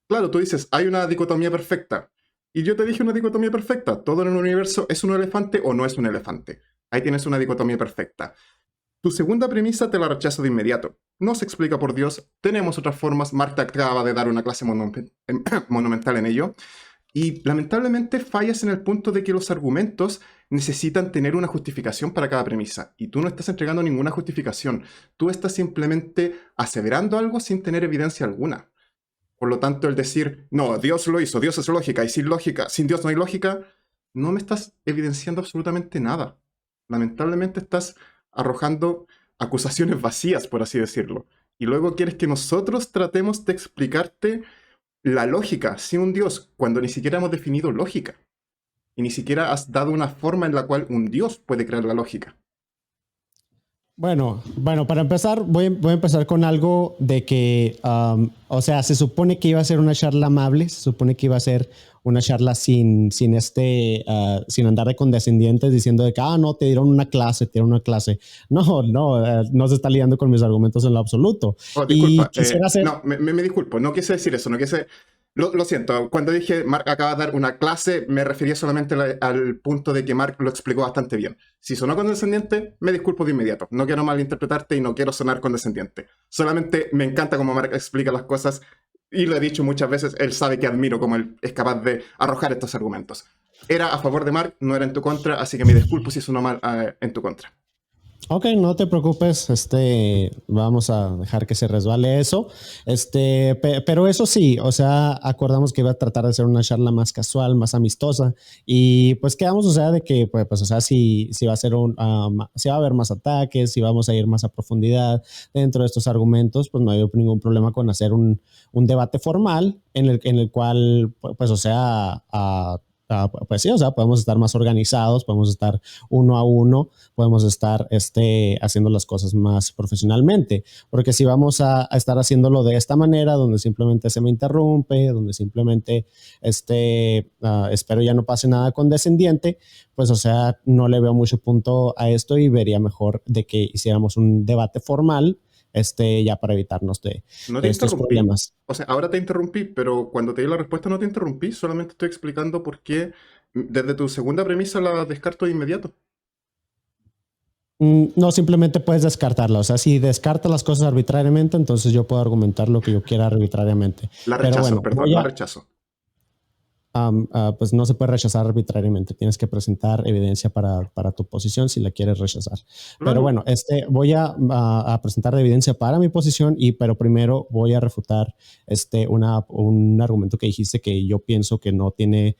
Claro, tú dices, hay una dicotomía perfecta. Y yo te dije una dicotomía perfecta. Todo en el universo es un elefante o no es un elefante. Ahí tienes una dicotomía perfecta. Tu segunda premisa te la rechazo de inmediato. No se explica por Dios, tenemos otras formas. Marta acaba de dar una clase monumental en ello. Y lamentablemente fallas en el punto de que los argumentos necesitan tener una justificación para cada premisa. Y tú no estás entregando ninguna justificación. Tú estás simplemente aseverando algo sin tener evidencia alguna. Por lo tanto, el decir, no, Dios lo hizo, Dios es lógica, y sin Dios no hay lógica, no me estás evidenciando absolutamente nada. Lamentablemente estás arrojando acusaciones vacías, por así decirlo. Y luego quieres que nosotros tratemos de explicarte la lógica sin un Dios, cuando ni siquiera hemos definido lógica. Y ni siquiera has dado una forma en la cual un Dios puede crear la lógica. Bueno, para empezar, voy a empezar con algo de que, o sea, se supone que iba a ser una charla amable, se supone que iba a ser una charla sin andar de condescendientes diciendo de que, no, te dieron una clase. No se está liando con mis argumentos en lo absoluto. Oh, disculpa, Y quisiera hacer... no, me disculpo, no quise decir eso, no quise... Lo siento, cuando dije Mark acaba de dar una clase, me refería solamente al punto de que Mark lo explicó bastante bien. Si sonó condescendiente, me disculpo de inmediato. No quiero malinterpretarte y no quiero sonar condescendiente. Solamente me encanta cómo Mark explica las cosas, y lo he dicho muchas veces, él sabe que admiro cómo él es capaz de arrojar estos argumentos. Era a favor de Mark, no era en tu contra, así que me disculpo si sonó mal en tu contra. Ok, no te preocupes, vamos a dejar que se resbale eso, pero eso sí, o sea, acordamos que iba a tratar de hacer una charla más casual, más amistosa, y pues quedamos, o sea, de que, pues o sea, si va a ser si va a haber más ataques, si vamos a ir más a profundidad dentro de estos argumentos, pues no hay ningún problema con hacer un debate formal en el cual, pues o sea, pues sí, o sea, podemos estar más organizados, podemos estar uno a uno, podemos estar haciendo las cosas más profesionalmente, porque si vamos a estar haciéndolo de esta manera, donde simplemente se me interrumpe, donde simplemente espero ya no pase nada condescendiente, pues o sea, no le veo mucho punto a esto, y vería mejor de que hiciéramos un debate formal ya para evitarnos de estos problemas. O sea, ahora te interrumpí, pero cuando te di la respuesta no te interrumpí, solamente estoy explicando por qué desde tu segunda premisa la descarto de inmediato. No, simplemente puedes descartarla. O sea, si descarta las cosas arbitrariamente, entonces yo puedo argumentar lo que yo quiera arbitrariamente. La rechazo, perdón, la rechazo. Pues no se puede rechazar arbitrariamente. Tienes que presentar evidencia para tu posición si la quieres rechazar. Claro. Pero bueno, voy a presentar evidencia para mi posición, pero primero voy a refutar un argumento que dijiste que yo pienso que no tiene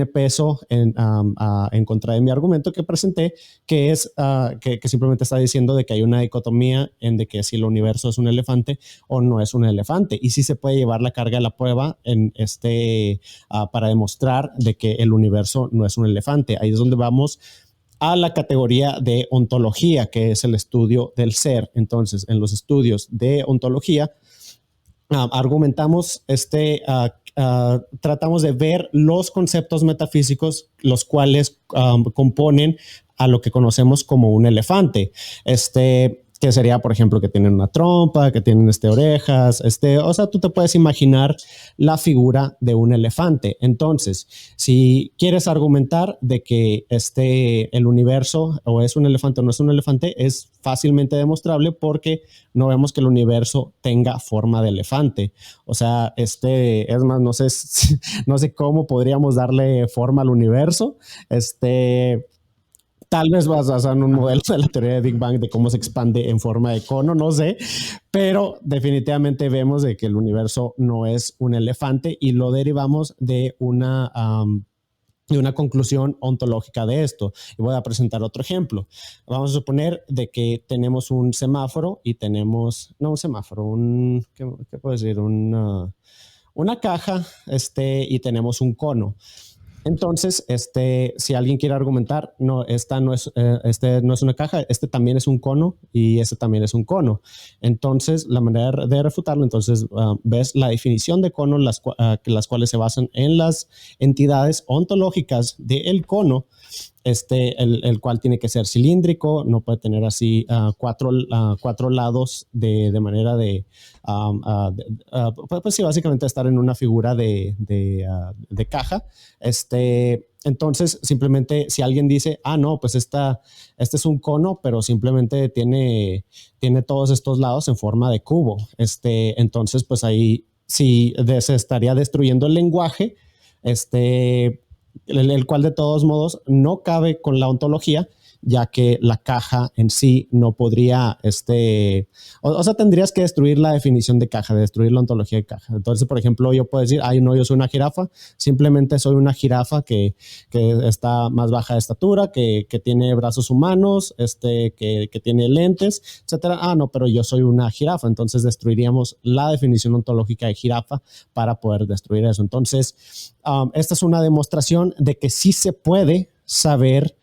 peso en contra de mi argumento que presenté, que es que simplemente está diciendo de que hay una dicotomía en de que si el universo es un elefante o no es un elefante, y sí se puede llevar la carga de la prueba para demostrar de que el universo no es un elefante. Ahí es donde vamos a la categoría de ontología, que es el estudio del ser. Entonces, en los estudios de ontología, argumentamos tratamos de ver los conceptos metafísicos, los cuales componen a lo que conocemos como un elefante. que sería, por ejemplo, que tienen una trompa, que tienen orejas, o sea, tú te puedes imaginar la figura de un elefante. Entonces, si quieres argumentar de que el universo o es un elefante o no es un elefante, es fácilmente demostrable porque no vemos que el universo tenga forma de elefante. O sea, es más, no sé, no sé cómo podríamos darle forma al universo. Tal vez basado en un modelo de la teoría de Big Bang de cómo se expande en forma de cono, no sé, pero definitivamente vemos de que el universo no es un elefante y lo derivamos de una conclusión ontológica de esto. Y voy a presentar otro ejemplo. Vamos a suponer de que tenemos un semáforo y tenemos, no un semáforo, ¿qué puedo decir? Una caja y tenemos un cono. Entonces, si alguien quiere argumentar, no, esta no es, no es una caja, también es un cono y también es un cono. Entonces, la manera de refutarlo, entonces, ves la definición de cono, las cuales se basan en las entidades ontológicas del cono, el cual tiene que ser cilíndrico, no puede tener así cuatro lados de manera de, pues sí, básicamente estar en una figura de caja. Entonces, simplemente si alguien dice, no, pues este es un cono, pero simplemente tiene todos estos lados en forma de cubo. Entonces, pues ahí sí se estaría destruyendo el lenguaje, el cual de todos modos no cabe con la ontología, ya que la caja en sí no podría, o sea, tendrías que destruir la definición de caja, destruir la ontología de caja. Entonces, por ejemplo, yo puedo decir, no, yo soy una jirafa, simplemente soy una jirafa que está más baja de estatura, que tiene brazos humanos, que tiene lentes, etcétera. No, pero yo soy una jirafa, entonces destruiríamos la definición ontológica de jirafa para poder destruir eso. Entonces, esta es una demostración de que sí se puede saber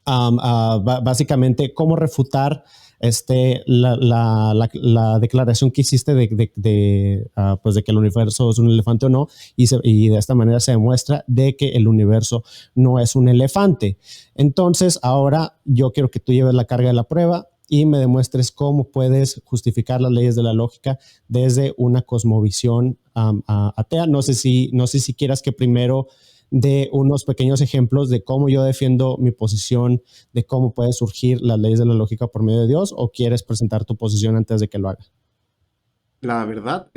básicamente cómo refutar la declaración que hiciste pues de que el universo es un elefante o no, y de esta manera se demuestra de que el universo no es un elefante. Entonces, ahora yo quiero que tú lleves la carga de la prueba y me demuestres cómo puedes justificar las leyes de la lógica desde una cosmovisión atea. No sé si quieras que primero de unos pequeños ejemplos de cómo yo defiendo mi posición, de cómo puede surgir las leyes de la lógica por medio de Dios, o quieres presentar tu posición antes de que lo haga. La verdad,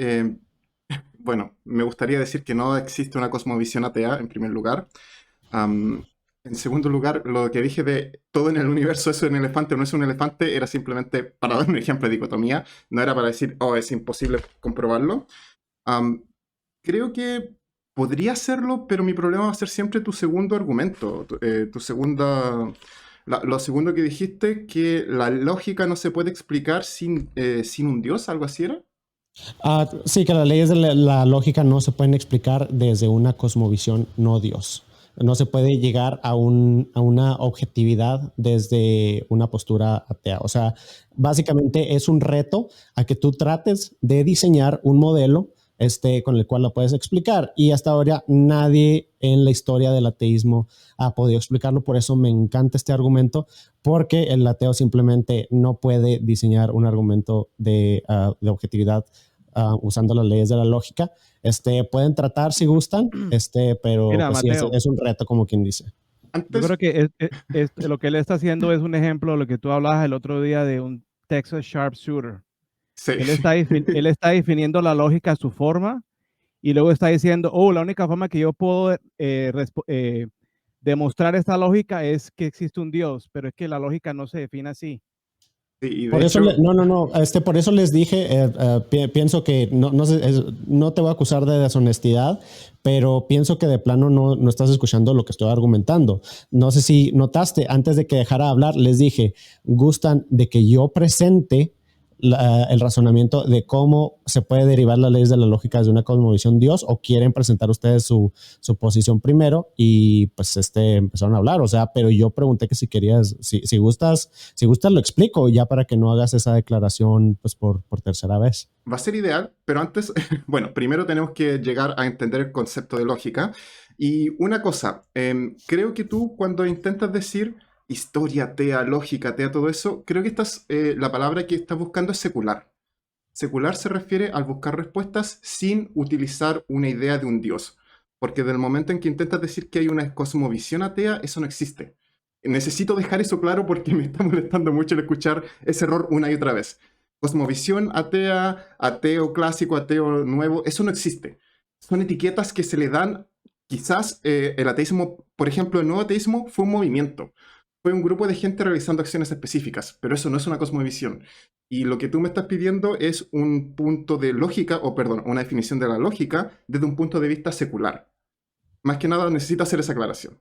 bueno, me gustaría decir que no existe una cosmovisión atea, en primer lugar. En segundo lugar, lo que dije de todo en el universo es un elefante o no es un elefante, era simplemente para dar un ejemplo de dicotomía, no era para decir, es imposible comprobarlo. Creo que podría hacerlo, pero mi problema va a ser siempre tu segundo argumento, tu segunda... Lo segundo que dijiste, que la lógica no se puede explicar sin un Dios, ¿algo así era? Sí, que las leyes de la lógica no se pueden explicar desde una cosmovisión no Dios. No se puede llegar a una objetividad desde una postura atea. O sea, básicamente es un reto a que tú trates de diseñar un modelo con el cual lo puedes explicar. Y hasta ahora nadie en la historia del ateísmo ha podido explicarlo. Por eso me encanta este argumento, porque el ateo simplemente no puede diseñar un argumento de objetividad usando las leyes de la lógica. Pueden tratar si gustan, pero Mira, pues, sí, Mateo, es un reto, como quien dice. yo Antes, creo que lo que él está haciendo es un ejemplo de lo que tú hablabas el otro día de un Texas Sharpshooter. sí. Él está definiendo la lógica a su forma y luego está diciendo, la única forma que yo puedo demostrar esta lógica es que existe un Dios, pero es que la lógica no se define así. Sí, y de Por eso, hecho, no, por eso les dije, pienso que no te voy a acusar de deshonestidad, pero pienso que de plano no estás escuchando lo que estoy argumentando. No sé si notaste, antes de que dejara de hablar, les dije, gustan de que yo presente el razonamiento de cómo se puede derivar las leyes de la lógica de una cosmovisión Dios, o quieren presentar ustedes su posición primero, y pues empezaron a hablar. O sea, pero yo pregunté que si querías, si gustas lo explico ya para que no hagas esa declaración pues por tercera vez. va a ser ideal, pero antes, bueno, primero tenemos que llegar a entender el concepto de lógica. Y una cosa, creo que tú cuando intentas decir historia atea, lógica atea, todo eso, creo que la palabra que estás buscando es secular. Secular se refiere al buscar respuestas sin utilizar una idea de un Dios. Porque del momento en que intentas decir que hay una cosmovisión atea, eso no existe. Necesito dejar eso claro porque me está molestando mucho el escuchar ese error una y otra vez. Cosmovisión atea, ateo clásico, ateo nuevo, eso no existe. Son etiquetas que se le dan, quizás el ateísmo, por ejemplo, el nuevo ateísmo fue un movimiento. Fue un grupo de gente realizando acciones específicas, pero eso no es una cosmovisión. Y lo que tú me estás pidiendo es un punto de lógica, o perdón, una definición de la lógica desde un punto de vista secular. Más que nada necesito hacer esa aclaración.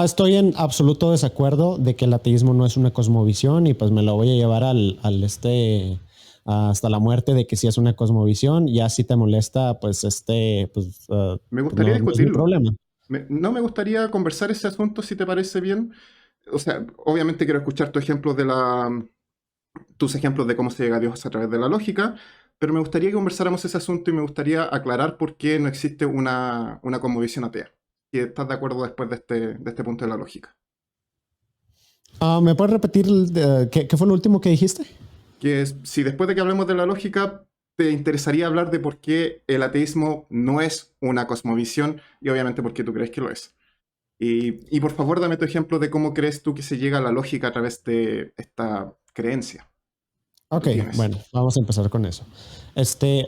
Estoy en absoluto desacuerdo de que el ateísmo no es una cosmovisión y pues me lo voy a llevar hasta la muerte de que sí es una cosmovisión. Ya si te molesta, pues me gustaría no, no es mi discutirlo. problema. No me gustaría conversar ese asunto si te parece bien. O sea, obviamente quiero escuchar tus ejemplos de cómo se llega a Dios a través de la lógica, pero me gustaría que conversáramos ese asunto y me gustaría aclarar por qué no existe una cosmovisión atea. Si estás de acuerdo después de este punto de la lógica. ¿Me puedes repetir qué fue lo último que dijiste? Que si después de que hablemos de la lógica, te interesaría hablar de por qué el ateísmo no es una cosmovisión y obviamente por qué tú crees que lo es. Y por favor, dame tu ejemplo de cómo crees tú que se llega a la lógica a través de esta creencia. Ok, bueno, vamos a empezar con eso.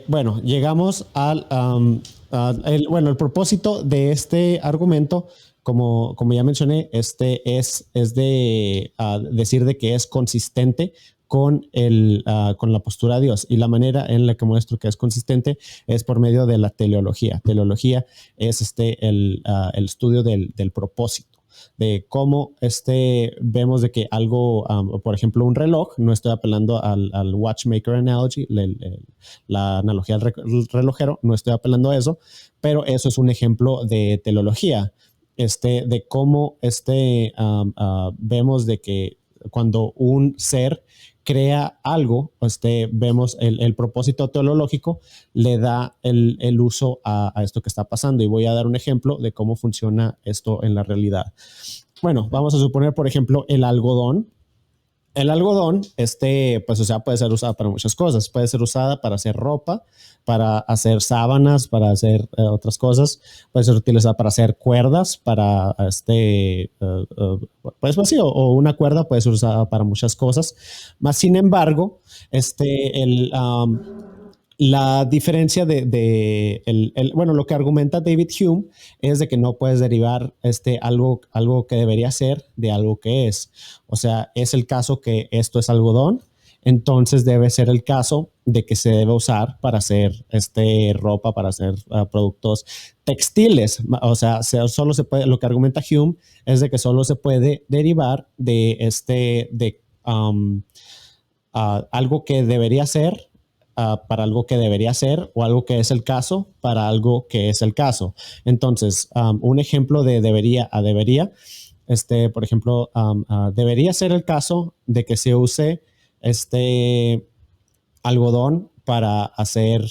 Bueno, llegamos el propósito de este argumento, como ya mencioné, es de decir de que es consistente con la postura de Dios, y la manera en la que muestro que es consistente es por medio de la teleología. Teleología es el estudio del propósito, de cómo vemos de que algo, por ejemplo, un reloj, no estoy apelando al watchmaker analogy, la analogía del relojero, no estoy apelando a eso, pero eso es un ejemplo de teleología, de cómo vemos de que cuando un ser crea algo, vemos el propósito teleológico le da el uso a esto que está pasando. Y voy a dar un ejemplo de cómo funciona esto en la realidad. Bueno, vamos a suponer, por ejemplo, el algodón. El algodón, pues, o sea, puede ser usada para muchas cosas. Puede ser usada para hacer ropa, para hacer sábanas, para hacer otras cosas. Puede ser utilizada para hacer cuerdas, para pues así, o una cuerda puede ser usada para muchas cosas. Más sin embargo, la diferencia bueno, lo que argumenta David Hume es de que no puedes derivar algo que debería ser de algo que es. O sea, es el caso que esto es algodón, entonces debe ser el caso de que se debe usar para hacer ropa, para hacer productos textiles. O sea, solo se puede, lo que argumenta Hume es de que solo se puede derivar de algo que debería ser para algo que debería ser, o algo que es el caso para algo que es el caso. Entonces, un ejemplo de debería a debería, por ejemplo, debería ser el caso de que se use algodón para hacer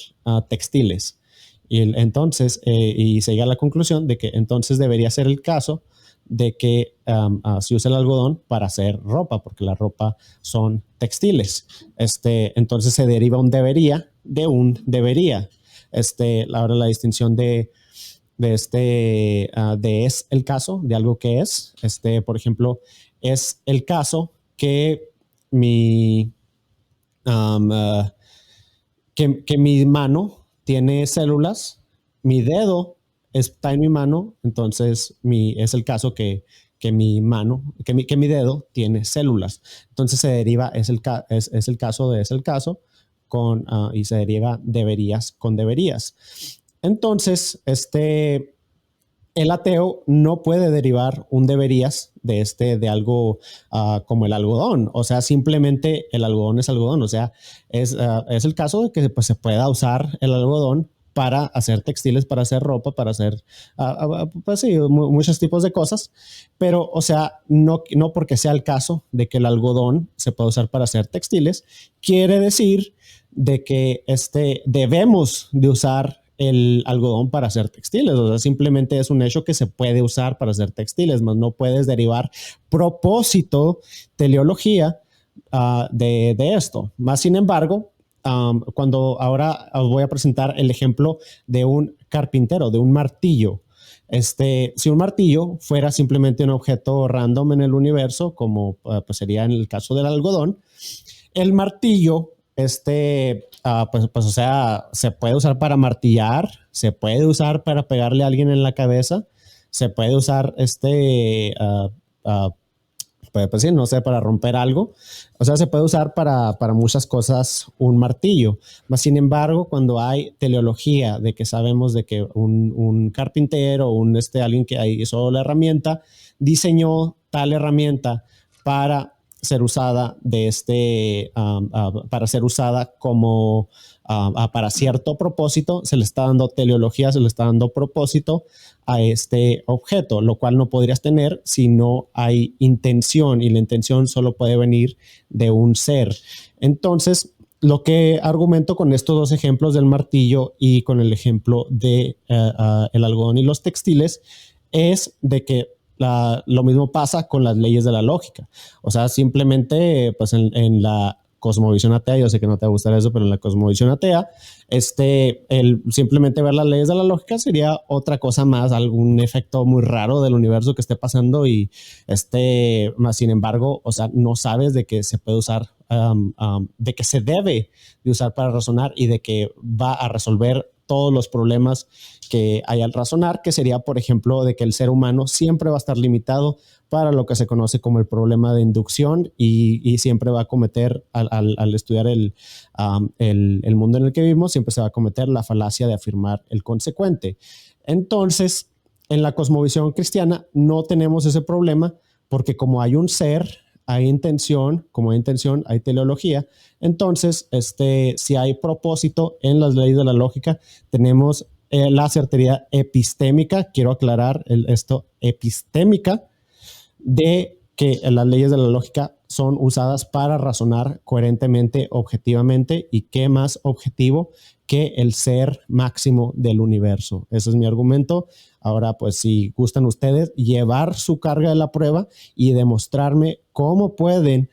textiles. Y entonces, y se llega a la conclusión de que entonces debería ser el caso de que se usa el algodón para hacer ropa, porque la ropa son textiles. Entonces se deriva un debería de un debería. Ahora la distinción de es el caso de algo que es. Por ejemplo, es el caso que que mi mano tiene células, mi dedo está en mi mano, entonces es el caso que mi mano, que mi dedo tiene células. Entonces se deriva, es el caso de es el caso y se deriva deberías con deberías. Entonces, el ateo no puede derivar un deberías de algo como el algodón. O sea, simplemente el algodón es algodón. O sea, es el caso de que pues, se pueda usar el algodón para hacer textiles, para hacer ropa, para hacer pues sí, muchos tipos de cosas. Pero, o sea, no porque sea el caso de que el algodón se pueda usar para hacer textiles, quiere decir de que debemos de usar el algodón para hacer textiles. O sea, simplemente es un hecho que se puede usar para hacer textiles, mas no puedes derivar propósito, teleología de esto. Más sin embargo, cuando ahora os voy a presentar el ejemplo de un carpintero, de un martillo. Si un martillo fuera simplemente un objeto random en el universo, como pues sería en el caso del algodón, el martillo, o sea, se puede usar para martillar, se puede usar para pegarle a alguien en la cabeza, se puede usar pues sí, no sé, para romper algo. O sea, se puede usar para muchas cosas un martillo. Mas, sin embargo, cuando hay teleología de que sabemos de que un carpintero o alguien que hizo la herramienta, diseñó tal herramienta para ser usada para ser usada como para cierto propósito, se le está dando teleología, se le está dando propósito a este objeto, lo cual no podrías tener si no hay intención, y la intención solo puede venir de un ser. Entonces, lo que argumento con estos dos ejemplos del martillo y con el ejemplo de el algodón y los textiles es de que lo mismo pasa con las leyes de la lógica. O sea, simplemente pues en la cosmovisión atea, yo sé que no te va a gustar eso, pero en la cosmovisión atea, el simplemente ver las leyes de la lógica sería otra cosa más, algún efecto muy raro del universo que esté pasando y más sin embargo, o sea, no sabes de que se puede usar, de que se debe de usar para razonar y de que va a resolver todos los problemas que hay al razonar, que sería, por ejemplo, de que el ser humano siempre va a estar limitado para lo que se conoce como el problema de inducción y siempre va a cometer, al estudiar el mundo en el que vivimos, siempre se va a cometer la falacia de afirmar el consecuente. Entonces, en la cosmovisión cristiana no tenemos ese problema porque como hay un ser, hay intención, como hay intención, hay teleología. Entonces, si hay propósito en las leyes de la lógica, tenemos la certidumbre epistémica, quiero aclarar esto, epistémica, de que las leyes de la lógica son usadas para razonar coherentemente, objetivamente, y qué más objetivo que el ser máximo del universo. Ese es mi argumento. Ahora, pues si gustan ustedes llevar su carga de la prueba y demostrarme cómo pueden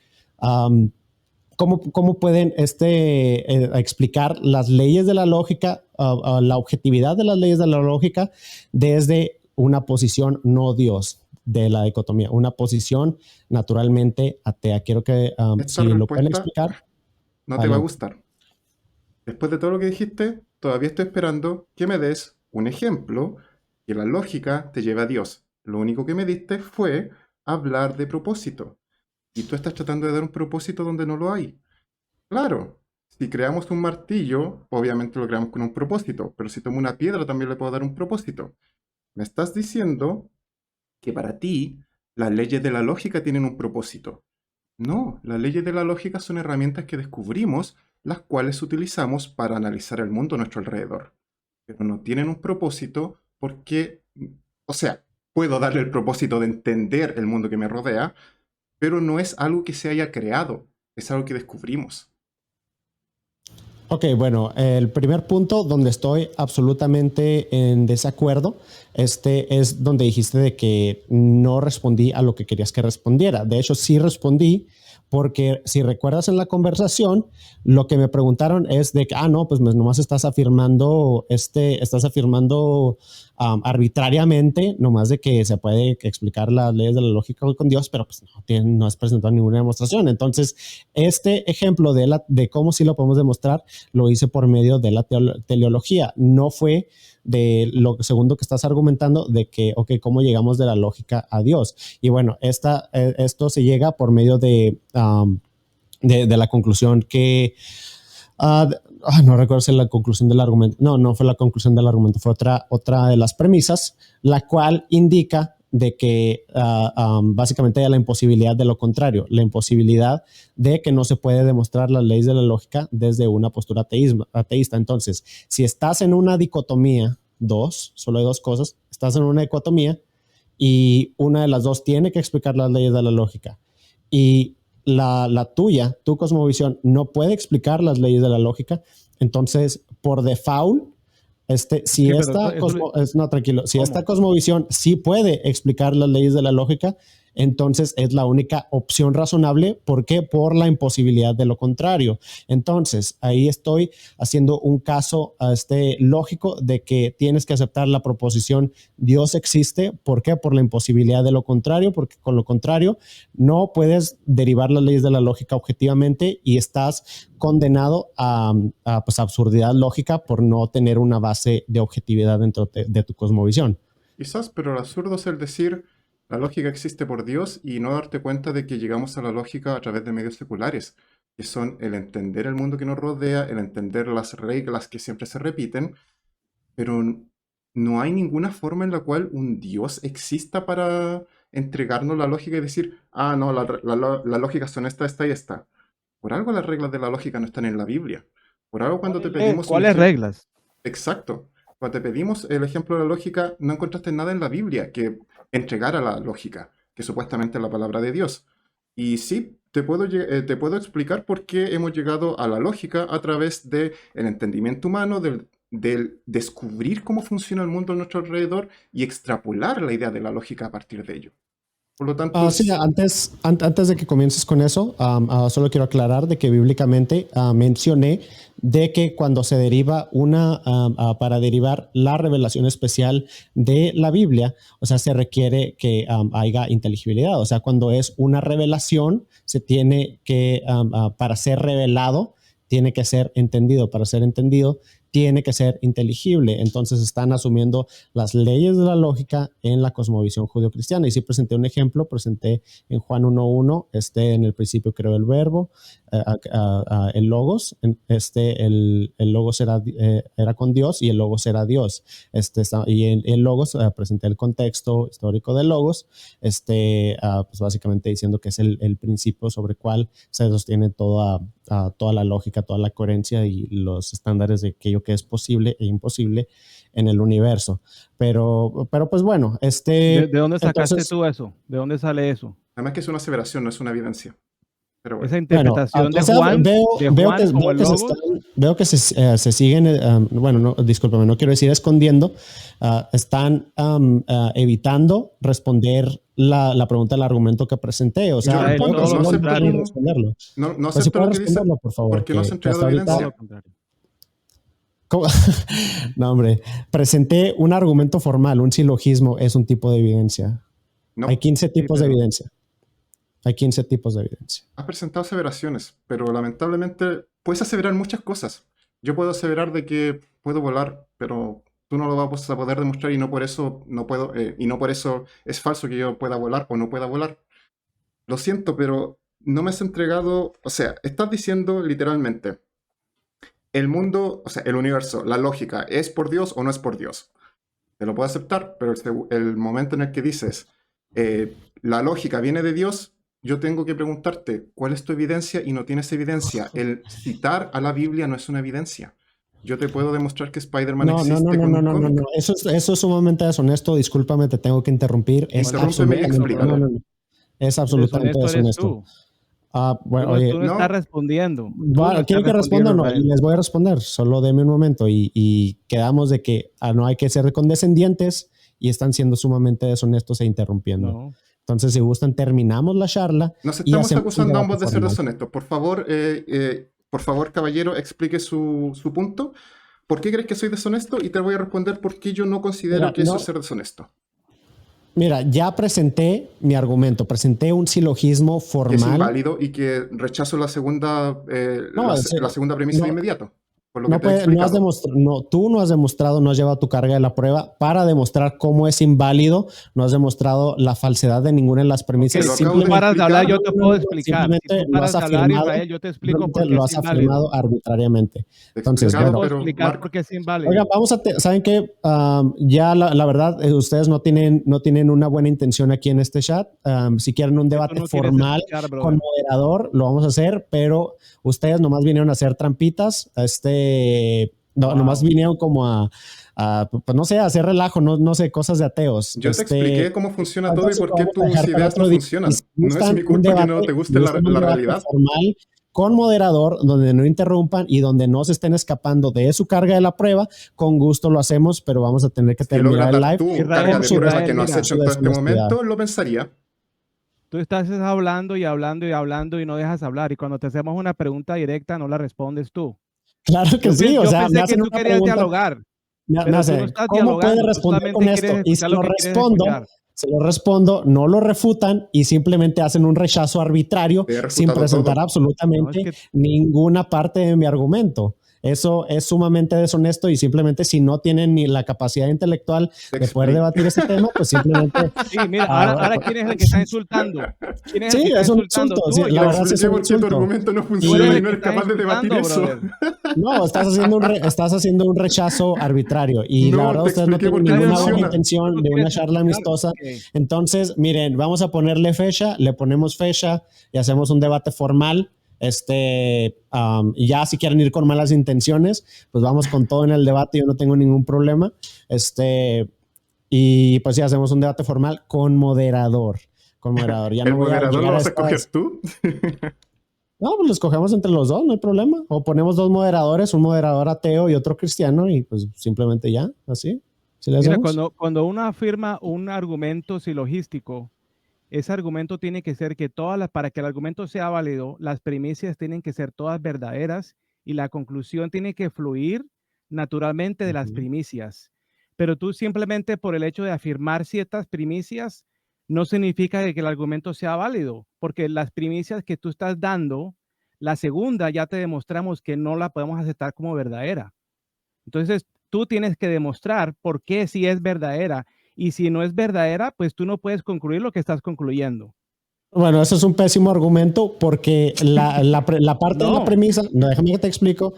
cómo pueden explicar las leyes de la lógica, la objetividad de las leyes de la lógica desde una posición no Dios de la dicotomía, una posición naturalmente atea. Quiero que si lo pueden explicar. No te va a gustar. Después de todo lo que dijiste, todavía estoy esperando que me des un ejemplo que la lógica te lleve a Dios. Lo único que me diste fue hablar de propósito. Y tú estás tratando de dar un propósito donde no lo hay. Claro, si creamos un martillo, obviamente lo creamos con un propósito, pero si tomo una piedra también le puedo dar un propósito. Me estás diciendo que para ti las leyes de la lógica tienen un propósito. No, las leyes de la lógica son herramientas que descubrimos, las cuales utilizamos para analizar el mundo a nuestro alrededor. Pero no tienen un propósito porque, o sea, puedo darle el propósito de entender el mundo que me rodea, pero no es algo que se haya creado, es algo que descubrimos. Ok, bueno, el primer punto donde estoy absolutamente en desacuerdo, es donde dijiste de que no respondí a lo que querías que respondiera. De hecho, sí respondí, porque si recuerdas en la conversación, lo que me preguntaron es de que, no, pues nomás estás afirmando, arbitrariamente, nomás de que se puede explicar las leyes de la lógica con Dios, pero pues no has presentado ninguna demostración. Entonces, este ejemplo de cómo sí lo podemos demostrar, lo hice por medio de la teleología. No fue de lo segundo que estás argumentando de que, ok, ¿cómo llegamos de la lógica a Dios? Y bueno, esto se llega por medio de la conclusión que... no recuerdo si la conclusión del argumento. No fue la conclusión del argumento, fue otra de las premisas, la cual indica de que básicamente hay la imposibilidad de lo contrario, la imposibilidad de que no se puede demostrar las leyes de la lógica desde una postura ateísta. Entonces, si estás en una dicotomía, solo hay dos cosas, estás en una dicotomía y una de las dos tiene que explicar las leyes de la lógica y tu cosmovisión no puede explicar las leyes de la lógica, entonces por default Si Sí, pero esta no, tranquilo, si ¿cómo? esta cosmovisión sí puede explicar las leyes de la lógica, entonces es la única opción razonable. ¿Por qué? Por la imposibilidad de lo contrario. Entonces, ahí estoy haciendo un caso lógico de que tienes que aceptar la proposición Dios existe. ¿Por qué? Por la imposibilidad de lo contrario, porque con lo contrario no puedes derivar las leyes de la lógica objetivamente y estás condenado a pues, absurdidad lógica por no tener una base de objetividad dentro de tu cosmovisión. Quizás, pero el absurdo es el decir, la lógica existe por Dios y no darte cuenta de que llegamos a la lógica a través de medios seculares, que son el entender el mundo que nos rodea, el entender las reglas que siempre se repiten, pero no hay ninguna forma en la cual un Dios exista para entregarnos la lógica y decir, ah, no, la lógica son esta y esta. Por algo las reglas de la lógica no están en la Biblia. Por algo cuando te pedimos un ¿Cuáles ejemplo... reglas? Exacto. Cuando te pedimos el ejemplo de la lógica, no encontraste nada en la Biblia que entregara la lógica, que supuestamente es la palabra de Dios. Y sí, te puedo explicar por qué hemos llegado a la lógica a través del entendimiento humano, del descubrir cómo funciona el mundo a nuestro alrededor y extrapolar la idea de la lógica a partir de ello. Por lo tanto, sí, antes de que comiences con eso, solo quiero aclarar de que bíblicamente mencioné de que cuando se deriva para derivar la revelación especial de la Biblia, o sea, se requiere que haya inteligibilidad. O sea, cuando es una revelación, se tiene que, para ser revelado, tiene que ser entendido. Para ser entendido, tiene que ser inteligible. Entonces están asumiendo las leyes de la lógica en la cosmovisión judio-cristiana. Y sí presenté un ejemplo, presenté en Juan 1.1, en el principio creó el verbo, el logos, el logos era con Dios y el logos era Dios. Y en el logos presenté el contexto histórico del logos, pues básicamente diciendo que es el principio sobre el cual se sostiene toda la lógica, toda la coherencia y los estándares de aquello que es posible e imposible en el universo. Pero pues bueno, ¿De dónde sacaste entonces, tú eso? ¿De dónde sale eso? además que es una aseveración, no es una evidencia. Pero bueno. Esa interpretación de Juan, como el logos. Veo que se siguen, bueno, no, discúlpame, no quiero decir escondiendo, están evitando responder la pregunta del argumento que presenté. O sea, yo respondo, todo lo contrario. responderlo. No Pues acepto lo que dice, por favor, porque no se ha entregado evidencia. No, hombre, presenté un argumento formal, un silogismo es un tipo de evidencia. No. Hay 15 tipos de evidencia. Hay 15 tipos de evidencia. Has presentado aseveraciones, pero lamentablemente puedes aseverar muchas cosas. Yo puedo aseverar de que puedo volar, pero tú no lo vas a poder demostrar y no por eso no puedo, y no por eso es falso que yo pueda volar o no pueda volar. Lo siento, pero no me has entregado, o sea, estás diciendo literalmente, el mundo, o sea, el universo, la lógica, ¿es por Dios o no es por Dios? Te lo puedo aceptar, pero el momento en el que dices, la lógica viene de Dios, yo tengo que preguntarte, ¿cuál es tu evidencia? Y no tienes evidencia. El citar a la Biblia no es una evidencia. Yo te puedo demostrar que Spider-Man existe con un cómic. No. Eso es sumamente deshonesto. Discúlpame, te tengo que interrumpir. Interrúmpeme y explícalo. Es absolutamente deshonesto. Bueno, tú oye, no estás respondiendo. ¿Quieren que responda o no? Y les voy a responder. Solo deme un momento. Y quedamos de que no hay que ser condescendientes y están siendo sumamente deshonestos e interrumpiendo. No. Entonces, si gustan, terminamos la charla. Nos estamos acusando a ambos de ser deshonestos. Por favor, caballero, explique su punto. ¿Por qué crees que soy deshonesto? Y te voy a responder por qué yo no considero que eso es ser deshonesto. Mira, ya presenté mi argumento, presenté un silogismo formal. Que es inválido y que rechazo la segunda premisa de inmediato. Por lo que tú no has demostrado, no has llevado tu carga de la prueba para demostrar cómo es inválido, no has demostrado la falsedad de ninguna de las premisas. Si tú paras de hablar, yo te puedo explicar. Si tú paras de hablar, Israel, yo te explico por qué lo has afirmado arbitrariamente. Entonces, yo puedo explicar por qué es inválido. Oiga, ¿saben qué? Ya la verdad, ustedes no tienen una buena intención aquí en este chat. Si quieren un debate formal con moderador, lo vamos a hacer, pero ustedes nomás vinieron a hacer trampitas, nomás vinieron como pues no sé, a hacer relajo, no sé, cosas de ateos. Yo te expliqué cómo funciona todo y por qué tus ideas no funcionan. No es mi culpa que no te guste la realidad. Formal con moderador, donde no interrumpan y donde no se estén escapando de su carga de la prueba. Con gusto lo hacemos, pero vamos a tener que Si logras terminar el dar live. tu carga de prueba que no has mira, hecho en todo este momento, lo pensaría. tú estás hablando y hablando y hablando y no dejas hablar. Y cuando te hacemos una pregunta directa, no la respondes tú. Claro que sí, o Yo sea, me pensé que hacen tú una querías pregunta. dialogar, Me pero tú hace, no estás ¿cómo puede dialogando, tú responder solamente con esto? quieres Y escuchar lo que quieres escuchar. se lo respondo, no lo refutan y simplemente hacen un rechazo arbitrario Te he sin refutado presentar todo. No, absolutamente es que ninguna parte de mi argumento. Eso es sumamente deshonesto y simplemente si no tienen ni la capacidad intelectual Te de poder explico. debatir ese tema, pues simplemente... sí, mira, ahora ¿quién es el que está insultando? ¿Quién es el Sí, que está es un insultando? insulto. ¿Tú Sí, o la Te yo? verdad sí es expliqué un por qué tu insulto. argumento no Tú funciona eres y el no que eres está capaz de debatir insultando, eso. brother. No, estás haciendo un rechazo arbitrario y la No, verdad te ustedes no expliqué por tienen qué ninguna buena funciona. Tú intención no de una quieres charla escuchar. amistosa. Ok. Entonces, miren, vamos a ponerle fecha, le ponemos fecha y hacemos un debate formal. Y ya si quieren ir con malas intenciones, pues vamos con todo en el debate, yo no tengo ningún problema. Y pues ya hacemos un debate formal con moderador. Con moderador. Ya ¿El no voy a moderador lo llegar a vas a estas... escoger tú? No, pues lo escogemos entre los dos, no hay problema. O ponemos dos moderadores, un moderador ateo y otro cristiano, y pues simplemente ya, así. ¿Sí le Mira, hacemos? cuando uno afirma un argumento silogístico, ese argumento tiene que ser que para que el argumento sea válido, las premisas tienen que ser todas verdaderas y la conclusión tiene que fluir naturalmente de las Ujú. primicias. Pero tú simplemente por el hecho de afirmar ciertas primicias no significa que el argumento sea válido, porque las primicias que tú estás dando, la segunda ya te demostramos que no la podemos aceptar como verdadera. Entonces, tú tienes que demostrar por qué sí es verdadera. Y si no es verdadera, pues tú no puedes concluir lo que estás concluyendo. Bueno, eso es un pésimo argumento porque la parte de la No, premisa, no, déjame que te explico,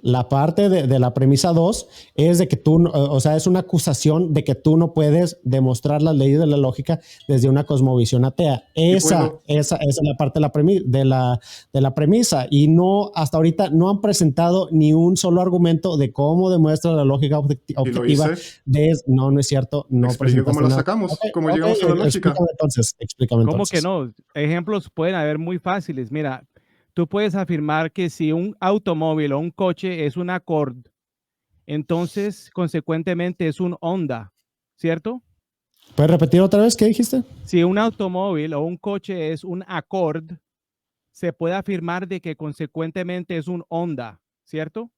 la parte de la premisa 2 es de que o sea, es una acusación de que tú no puedes demostrar las leyes de la lógica desde una cosmovisión atea. Esa es la parte de la premisa y no, hasta ahorita no han presentado ni un solo argumento de cómo demuestra la lógica Y lo objetiva. hice. No es cierto, no Expliqué cómo presentaste la nada. sacamos, cómo Ok, llegamos a la lógica. explícame ¿cómo que entonces. no? Ejemplos pueden haber muy fáciles. Mira, tú puedes afirmar que si un automóvil o un coche es un Accord, entonces consecuentemente es un Honda, ¿cierto? ¿Puedes repetir otra vez qué dijiste? Si un automóvil o un coche es un Accord, se puede afirmar de que consecuentemente es un Honda, ¿cierto?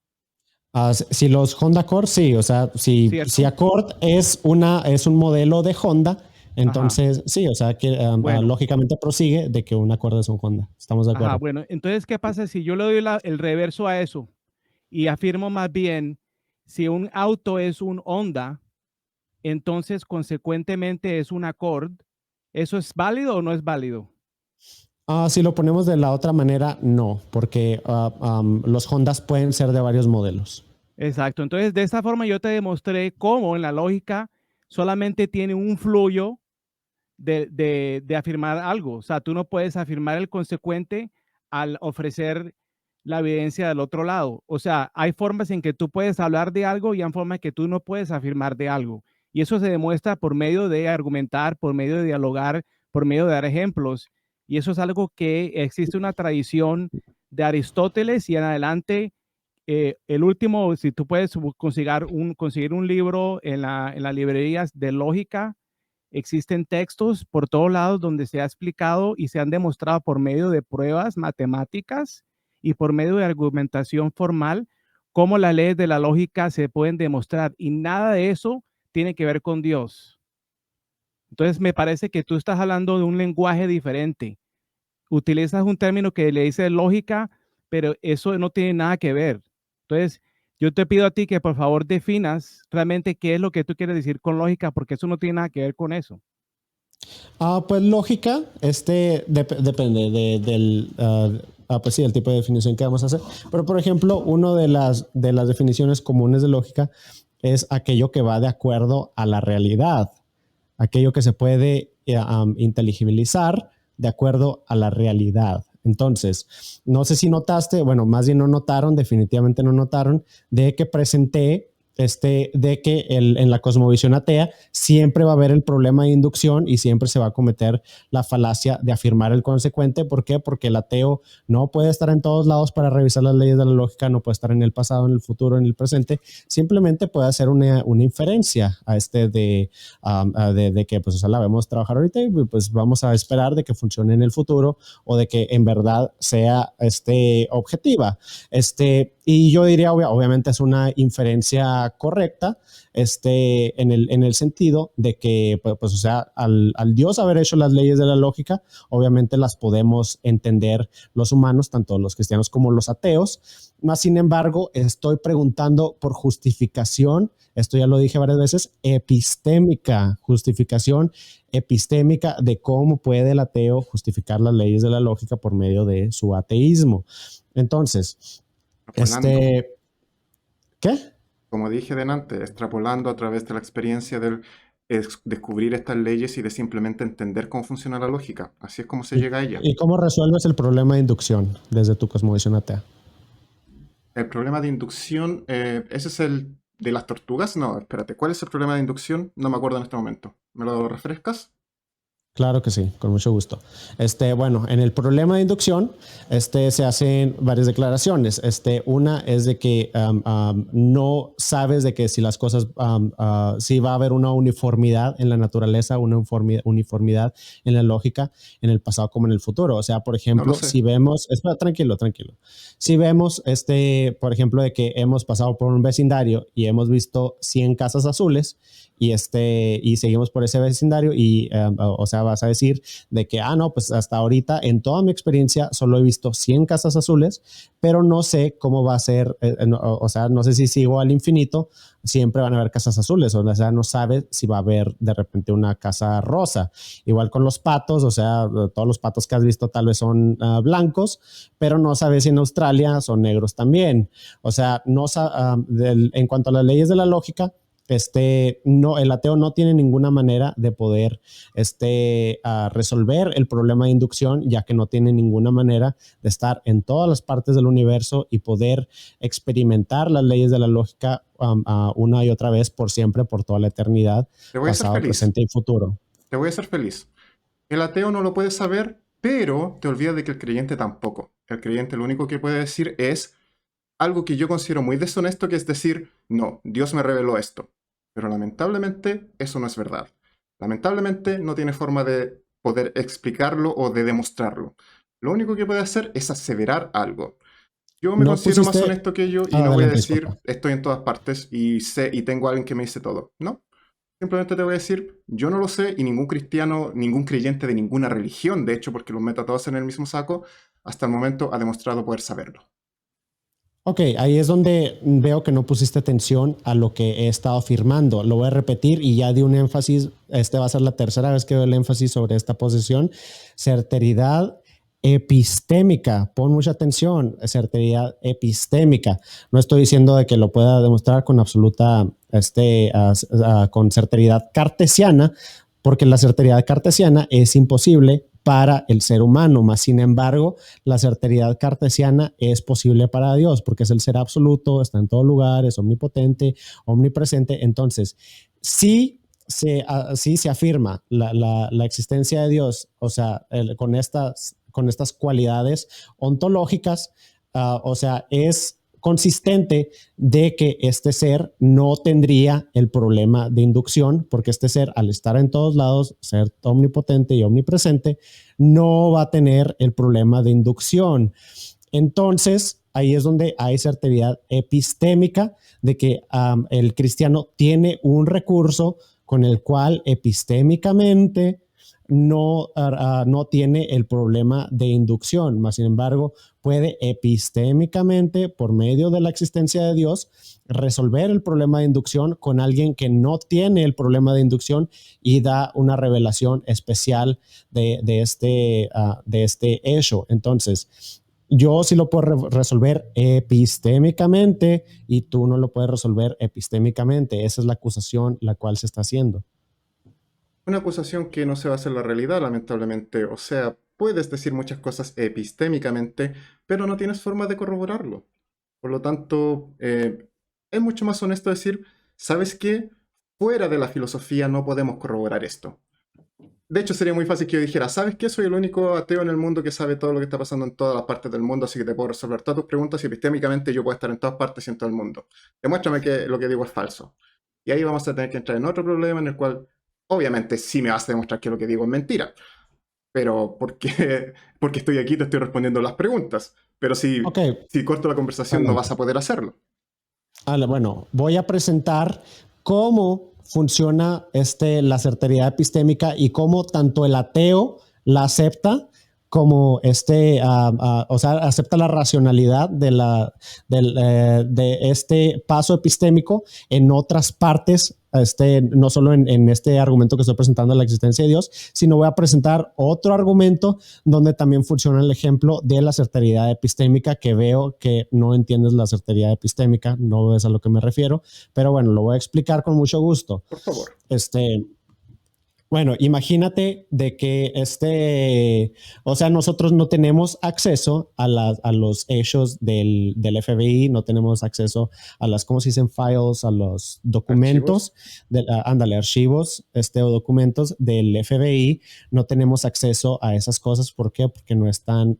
Si los Honda Accord, sí, o sea, si ¿Cierto? Accord es un modelo de Honda, Ajá. entonces sí, o sea, que Bueno, lógicamente prosigue de que un Accord es un Honda. Estamos de ajá. acuerdo. Bueno, entonces, ¿qué pasa si yo le doy el reverso a eso y afirmo más bien si un auto es un Honda, entonces consecuentemente es un Accord? ¿Eso es válido o no es válido? Si lo ponemos de la otra manera, no, porque los Hondas pueden ser de varios modelos. Exacto. Entonces, de esta forma yo te demostré cómo en la lógica solamente tiene un fluyo de afirmar algo. O sea, tú no puedes afirmar el consecuente al ofrecer la evidencia del otro lado. O sea, hay formas en que tú puedes hablar de algo y hay formas en que tú no puedes afirmar de algo. Y eso se demuestra por medio de argumentar, por medio de dialogar, por medio de dar ejemplos. Y eso es algo que existe una tradición de Aristóteles y en adelante. El último, si tú puedes conseguir un libro en las librerías de lógica, existen textos por todos lados donde se ha explicado y se han demostrado por medio de pruebas matemáticas y por medio de argumentación formal cómo las leyes de la lógica se pueden demostrar y nada de eso tiene que ver con Dios. Entonces me parece que tú estás hablando de un lenguaje diferente. Utilizas un término que le dice lógica, pero eso no tiene nada que ver. Entonces, yo te pido a ti que por favor definas realmente qué es lo que tú quieres decir con lógica, porque eso no tiene nada que ver con eso. Pues lógica, depende pues sí, el tipo de definición que vamos a hacer. Pero por ejemplo, una de las definiciones comunes de lógica es aquello que va de acuerdo a la realidad, aquello que se puede inteligibilizar de acuerdo a la realidad. Entonces, no sé si notaste, bueno, más bien no notaron, definitivamente no notaron, de que presenté de que en la cosmovisión atea siempre va a haber el problema de inducción y siempre se va a cometer la falacia de afirmar el consecuente. ¿Por qué? Porque el ateo no puede estar en todos lados para revisar las leyes de la lógica, no puede estar en el pasado, en el futuro, en el presente, simplemente puede hacer una inferencia a de que pues, o sea, la vemos trabajar ahorita y pues vamos a esperar de que funcione en el futuro o de que en verdad sea objetiva. Y yo diría, obviamente es una inferencia correcta, en el sentido de que, pues, o sea, al Dios haber hecho las leyes de la lógica, obviamente las podemos entender los humanos, tanto los cristianos como los ateos. Más sin embargo, estoy preguntando por justificación, esto ya lo dije varias veces, epistémica, justificación epistémica de cómo puede el ateo justificar las leyes de la lógica por medio de su ateísmo. Entonces, Extrapolando, ¿qué? como dije delante, extrapolando a través de la experiencia del descubrir estas leyes y de simplemente entender cómo funciona la lógica. Así es como se llega a ella. ¿Y cómo resuelves el problema de inducción desde tu cosmovisión atea? El problema de inducción, ese es el de las tortugas. No, espérate, ¿cuál es el problema de inducción? No me acuerdo en este momento. ¿Me lo refrescas? Claro que sí, con mucho gusto. Bueno, en el problema de inducción, se hacen varias declaraciones. Una es de que no sabes de que si las cosas, si va a haber una uniformidad en la naturaleza, una uniformidad en la lógica, en el pasado como en el futuro. O sea, por No lo ejemplo, sé. si vemos, espera, tranquilo. Si vemos, por ejemplo, de que hemos pasado por un vecindario y hemos visto 100 casas azules y seguimos por ese vecindario y, o sea, vas a decir de que, no, pues hasta ahorita en toda mi experiencia solo he visto 100 casas azules, pero no sé cómo va a ser, o sea, no sé si sigo al infinito, siempre van a haber casas azules, o sea, no sabes si va a haber de repente una casa rosa. Igual con los patos, o sea, todos los patos que has visto tal vez son blancos, pero no sabes si en Australia son negros también. O sea, no en cuanto a las leyes de la lógica, no, el ateo no tiene ninguna manera de poder resolver el problema de inducción, ya que no tiene ninguna manera de estar en todas las partes del universo y poder experimentar las leyes de la lógica una y otra vez por siempre, por toda la eternidad, Te voy a hacer pasado, feliz. presente y futuro. Te voy a hacer feliz. El ateo no lo puede saber, pero te olvidas de que el creyente tampoco. El creyente lo único que puede decir es algo que yo considero muy deshonesto, que es decir, no, Dios me reveló esto. Pero lamentablemente eso no es verdad. Lamentablemente no tiene forma de poder explicarlo o de demostrarlo. Lo único que puede hacer es aseverar algo. Yo me No considero más pusiste... honesto que ellos y no voy a Adelante, decir disculpa. estoy en todas partes y sé y tengo a alguien que me dice todo. No. Simplemente te voy a decir, yo no lo sé y ningún cristiano, ningún creyente de ninguna religión, de hecho, porque los mete a todos en el mismo saco, hasta el momento ha demostrado poder saberlo. Ok, ahí es donde veo que no pusiste atención a lo que he estado afirmando. Lo voy a repetir y ya di un énfasis. Va a ser la tercera vez que doy el énfasis sobre esta posición. Certeridad epistémica. Pon mucha atención. Certeridad epistémica. No estoy diciendo de que lo pueda demostrar con absoluta, con certeridad cartesiana, porque la certeridad cartesiana es imposible para el ser humano, más sin embargo, la certeridad cartesiana es posible para Dios, porque es el ser absoluto, está en todo lugar, es omnipotente, omnipresente. Entonces, sí se afirma la existencia de Dios, o sea, con estas cualidades ontológicas, o sea, es consistente de que este ser no tendría el problema de inducción, porque este ser, al estar en todos lados, ser omnipotente y omnipresente, no va a tener el problema de inducción. Entonces, ahí es donde hay certidumbre epistémica de que el cristiano tiene un recurso con el cual epistémicamente no tiene el problema de inducción, más sin embargo, puede epistémicamente, por medio de la existencia de Dios, resolver el problema de inducción con alguien que no tiene el problema de inducción y da una revelación especial de este hecho. Entonces, yo sí lo puedo resolver epistémicamente y tú no lo puedes resolver epistémicamente. Esa es la acusación la cual se está haciendo. Una acusación que no se basa en la realidad, lamentablemente. O sea, puedes decir muchas cosas epistémicamente, pero no tienes forma de corroborarlo. Por lo tanto, es mucho más honesto decir, ¿sabes qué? Fuera de la filosofía no podemos corroborar esto. De hecho, sería muy fácil que yo dijera, ¿sabes qué? Soy el único ateo en el mundo que sabe todo lo que está pasando en todas las partes del mundo, así que te puedo resolver todas tus preguntas y epistémicamente yo puedo estar en todas partes y en todo el mundo. Demuéstrame que lo que digo es falso. Y ahí vamos a tener que entrar en otro problema en el cual, obviamente, sí me vas a demostrar que lo que digo es mentira. Pero porque estoy aquí te estoy respondiendo las preguntas. Pero Ok, si corto la conversación no vas adelante. a poder hacerlo. Bueno, voy a presentar cómo funciona la certidumbre epistémica y cómo tanto el ateo la acepta como o sea, acepta la racionalidad de este paso epistémico en otras partes, no solo en este argumento que estoy presentando de la existencia de Dios, sino voy a presentar otro argumento donde también funciona el ejemplo de la certidumbre epistémica, que veo que no entiendes la certidumbre epistémica, no ves a lo que me refiero, pero bueno, lo voy a explicar con mucho gusto. Por favor. Bueno, imagínate de que o sea, nosotros no tenemos acceso a los hechos del FBI, no tenemos acceso a las, ¿cómo se dicen? Files, a los documentos, ándale, archivos, o documentos del FBI, no tenemos acceso a esas cosas. ¿Por qué? Porque no están,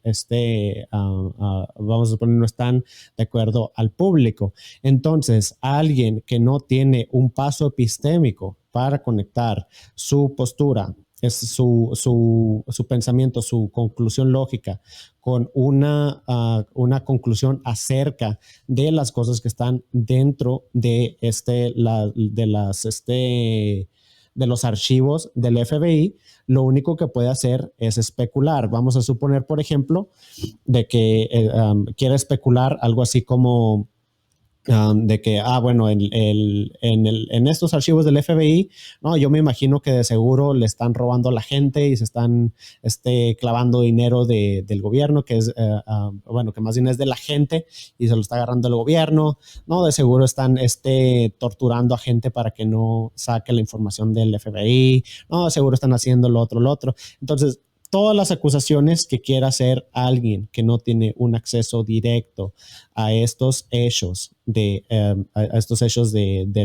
vamos a suponer, no están de acuerdo al público. Entonces, alguien que no tiene un paso epistémico para conectar su postura, su pensamiento, su conclusión lógica con una conclusión acerca de las cosas que están dentro de de los archivos del FBI, lo único que puede hacer es especular. Vamos a suponer, por ejemplo, de que quiere especular algo así como de que, bueno, en estos archivos del FBI, no, yo me imagino que de seguro le están robando a la gente y se están clavando dinero del gobierno, que es, bueno, que más bien es de la gente y se lo está agarrando el gobierno, no, de seguro están torturando a gente para que no saque la información del FBI, no, de seguro están haciendo lo otro. Entonces, todas las acusaciones que quiera hacer alguien que no tiene un acceso directo a estos hechos de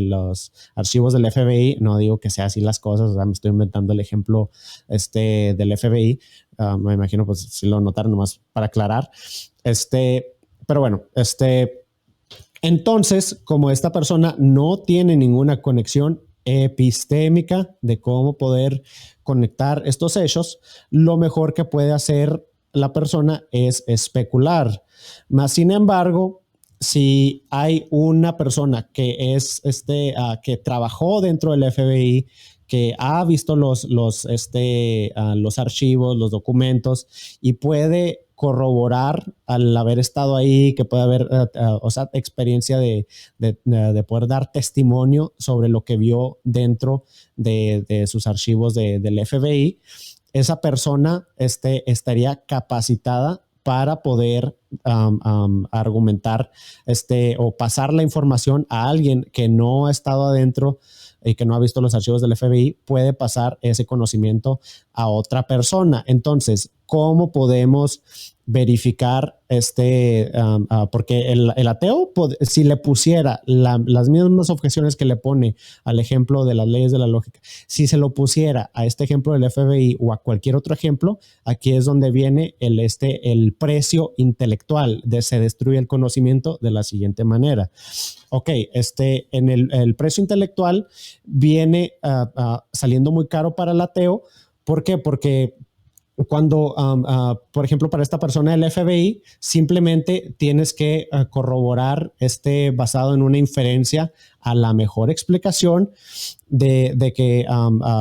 los archivos del FBI, no digo que sea así las cosas, o sea, me estoy inventando el ejemplo del FBI, me imagino, pues si lo notaron nomás para aclarar, pero bueno, entonces, como esta persona no tiene ninguna conexión epistémica de cómo poder conectar estos hechos, lo mejor que puede hacer la persona es especular. Más sin embargo, si hay una persona que es que trabajó dentro del FBI, que ha visto los archivos, los documentos y puede corroborar al haber estado ahí, que puede haber, o sea, experiencia de poder dar testimonio sobre lo que vio dentro de sus archivos del FBI, esa persona estaría capacitada para poder argumentar o pasar la información a alguien que no ha estado adentro y que no ha visto los archivos del FBI, puede pasar ese conocimiento a otra persona. Entonces, ¿cómo podemos verificar porque el ateo, si le pusiera las mismas objeciones que le pone al ejemplo de las leyes de la lógica, si se lo pusiera a este ejemplo del FBI o a cualquier otro ejemplo, aquí es donde viene el precio intelectual, se destruye el conocimiento de la siguiente manera. Ok, en el precio intelectual viene saliendo muy caro para el ateo. ¿Por qué? Porque cuando, por ejemplo, para esta persona del FBI, simplemente tienes que corroborar basado en una inferencia a la mejor explicación de que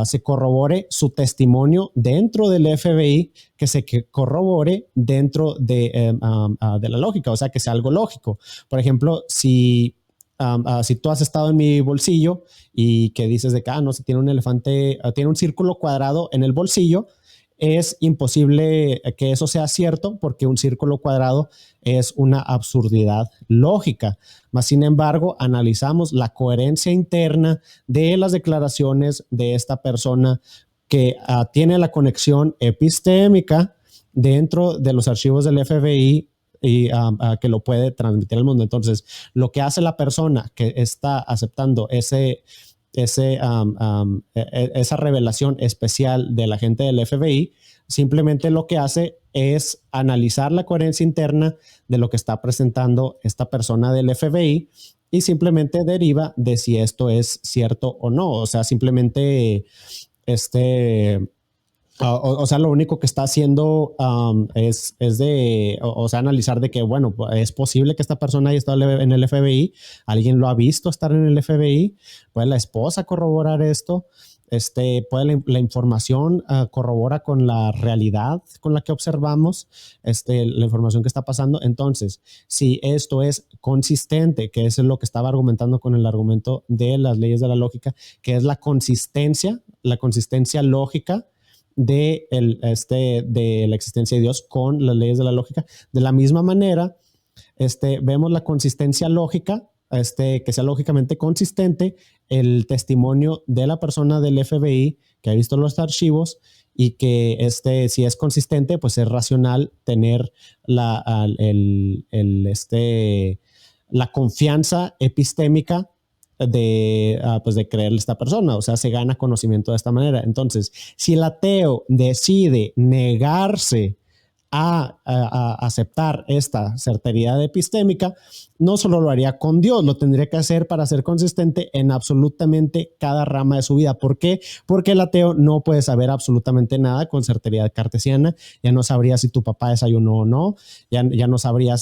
se corrobore su testimonio dentro del FBI, que se corrobore dentro de la lógica, o sea, que sea algo lógico. Por ejemplo, si tú has estado en mi bolsillo y que dices de que, no sé, tiene un elefante, tiene un círculo cuadrado en el bolsillo, es imposible que eso sea cierto porque un círculo cuadrado es una absurdidad lógica. Mas, sin embargo, analizamos la coherencia interna de las declaraciones de esta persona que tiene la conexión epistémica dentro de los archivos del FBI y que lo puede transmitir al mundo. Entonces, lo que hace la persona que está aceptando esa revelación especial de la gente del FBI, simplemente lo que hace es analizar la coherencia interna de lo que está presentando esta persona del FBI y simplemente deriva de si esto es cierto o no. O sea, simplemente o sea, lo único que está haciendo es analizar de que, bueno, es posible que esta persona haya estado en el FBI, alguien lo ha visto estar en el FBI, puede la esposa corroborar esto, puede la información corrobora con la realidad con la que observamos la información que está pasando. Entonces, si esto es consistente, que es lo que estaba argumentando con el argumento de las leyes de la lógica, que es la consistencia lógica de la existencia de Dios con las leyes de la lógica. De la misma manera, vemos la consistencia lógica, que sea lógicamente consistente el testimonio de la persona del FBI que ha visto los archivos y que si es consistente, pues es racional tener la confianza epistémica de creerle a esta persona. O sea, se gana conocimiento de esta manera. Entonces, si el ateo decide negarse a aceptar esta certidumbre epistémica, no solo lo haría con Dios, lo tendría que hacer para ser consistente en absolutamente cada rama de su vida. ¿Por qué? Porque el ateo no puede saber absolutamente nada con certidumbre cartesiana. Ya no sabrías si tu papá desayunó o no, ya no sabrías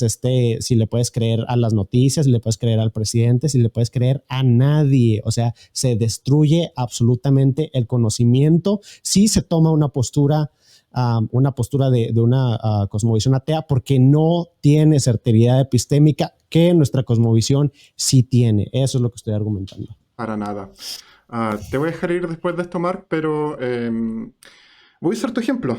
si le puedes creer a las noticias, si le puedes creer al presidente, si le puedes creer a nadie. O sea, se destruye absolutamente el conocimiento si se toma una postura de una cosmovisión atea, porque no tiene certidumbre epistémica que nuestra cosmovisión sí tiene. Eso es lo que estoy argumentando. Para nada. Te voy a dejar ir después de esto, Mark, pero voy a usar tu ejemplo.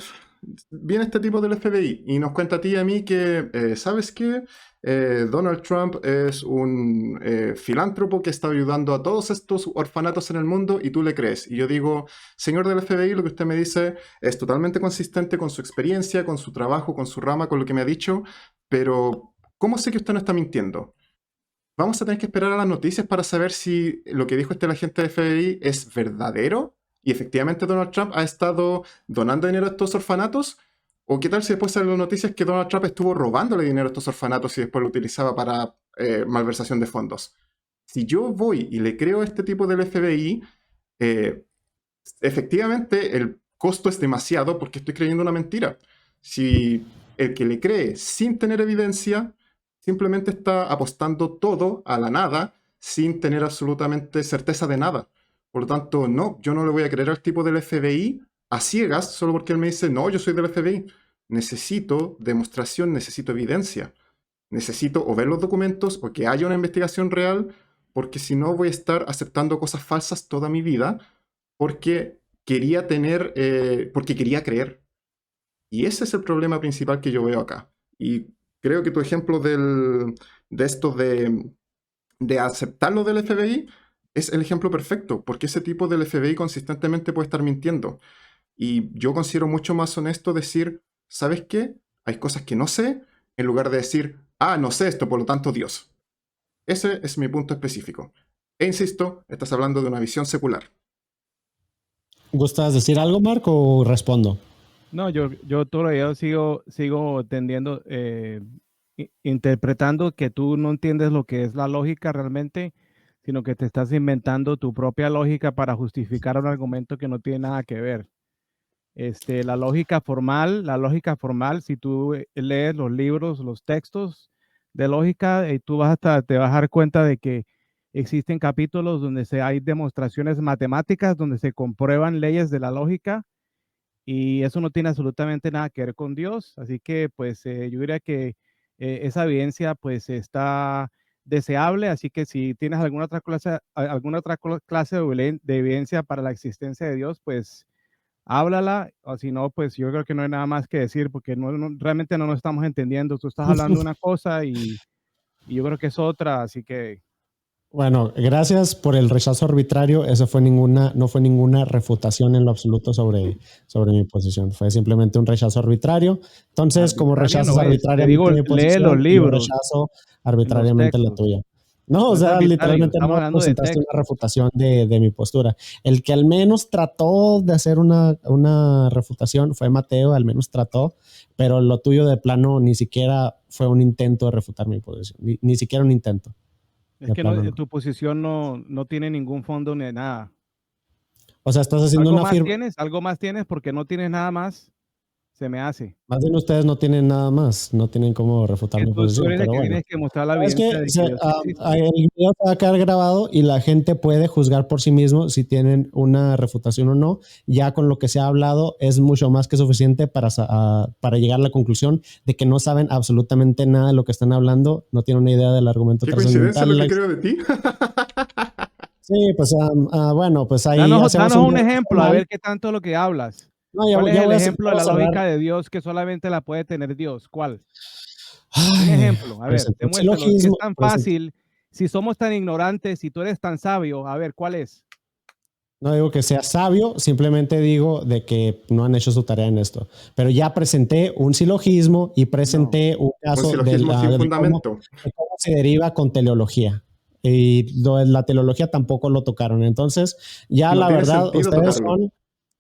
Viene este tipo del FBI y nos cuenta a ti y a mí que, ¿sabes qué? Donald Trump es un filántropo que está ayudando a todos estos orfanatos en el mundo y tú le crees. Y yo digo, señor del FBI, lo que usted me dice es totalmente consistente con su experiencia, con su trabajo, con su rama, con lo que me ha dicho, pero ¿cómo sé que usted no está mintiendo? Vamos a tener que esperar a las noticias para saber si lo que dijo el agente de FBI es verdadero y efectivamente Donald Trump ha estado donando dinero a estos orfanatos. ¿O qué tal si después salen las noticias que Donald Trump estuvo robándole dinero a estos orfanatos y después lo utilizaba para malversación de fondos? Si yo voy y le creo a este tipo del FBI, efectivamente el costo es demasiado porque estoy creyendo una mentira. Si el que le cree sin tener evidencia simplemente está apostando todo a la nada sin tener absolutamente certeza de nada. Por lo tanto, no, yo no le voy a creer al tipo del FBI a ciegas solo porque él me dice, no, yo soy del FBI. Necesito demostración, necesito evidencia. Necesito o ver los documentos o que haya una investigación real, porque si no voy a estar aceptando cosas falsas toda mi vida porque porque quería creer. Y ese es el problema principal que yo veo acá. Y creo que tu ejemplo de esto de aceptarlo del FBI es el ejemplo perfecto, porque ese tipo del FBI consistentemente puede estar mintiendo. Y yo considero mucho más honesto decir, ¿sabes qué? Hay cosas que no sé, en lugar de decir, no sé esto, por lo tanto Dios. Ese es mi punto específico. E insisto, estás hablando de una visión secular. ¿Gustas decir algo, Marco, o respondo? No, yo todavía sigo tendiendo, interpretando que tú no entiendes lo que es la lógica realmente, sino que te estás inventando tu propia lógica para justificar un argumento que no tiene nada que ver. La lógica formal, si tú lees los libros, los textos de lógica, tú te vas a dar cuenta de que existen capítulos donde hay demostraciones matemáticas, donde se comprueban leyes de la lógica y eso no tiene absolutamente nada que ver con Dios. Así que pues yo diría que esa evidencia pues está deseable, así que si tienes alguna otra clase de evidencia para la existencia de Dios, pues háblala, o si no, pues yo creo que no hay nada más que decir porque realmente no nos estamos entendiendo. Tú estás hablando de una cosa y yo creo que es otra, así que Bueno, gracias por el rechazo arbitrario. Eso no fue ninguna refutación en lo absoluto sobre mi posición. Fue simplemente un rechazo arbitrario. Entonces, como Arbitrario rechazas no es. Te arbitrariamente digo, mi lee los posición, yo libros rechazo y los arbitrariamente la textos. tuya. No, o No es sea, arbitrario, literalmente estamos no hablando de presentaste textos. una refutación de mi postura. El que al menos trató de hacer una refutación fue Mateo, al menos trató, pero lo tuyo de plano ni siquiera fue un intento de refutar mi posición, ni siquiera un intento. Es De que no, plano no. tu posición no tiene ningún fondo ni nada. O sea, estás haciendo ¿Algo una más firma. tienes? ¿Algo más tienes? Porque no tienes nada más, se me hace. Más bien ustedes no tienen nada más, no tienen cómo refutar Que mi tú posición, eres el pero que bueno. tienes que mostrar la Es que evidencia de que Dios existe. el video se va a quedar grabado y la gente puede juzgar por sí mismo si tienen una refutación o no. Ya con lo que se ha hablado es mucho más que suficiente para llegar a la conclusión de que no saben absolutamente nada de lo que están hablando, no tienen una idea del argumento ¿Qué coincidencia lo que trascendental. creo de ti? Sí, pues bueno, pues ahí Danos, hacemos danos un un debate ejemplo, a formal. ver qué tanto es lo que hablas. No, ¿Cuál es ya el voy ejemplo de voy a la cerrar. lógica de Dios que solamente la puede tener Dios? ¿Cuál? Un Ay, ejemplo, a ver, presenté un demuéstralo. Si es silogismo, tan fácil, si somos tan ignorantes, si tú eres tan sabio, a ver, ¿cuál es? no digo que sea sabio, simplemente digo de que no han hecho su tarea en esto. Pero ya presenté un silogismo y No. presenté un Un caso silogismo sin fundamento. de cómo se deriva con teleología. Y la teleología tampoco lo tocaron. Entonces, ya No la tiene verdad, sentido ustedes tocarlo. son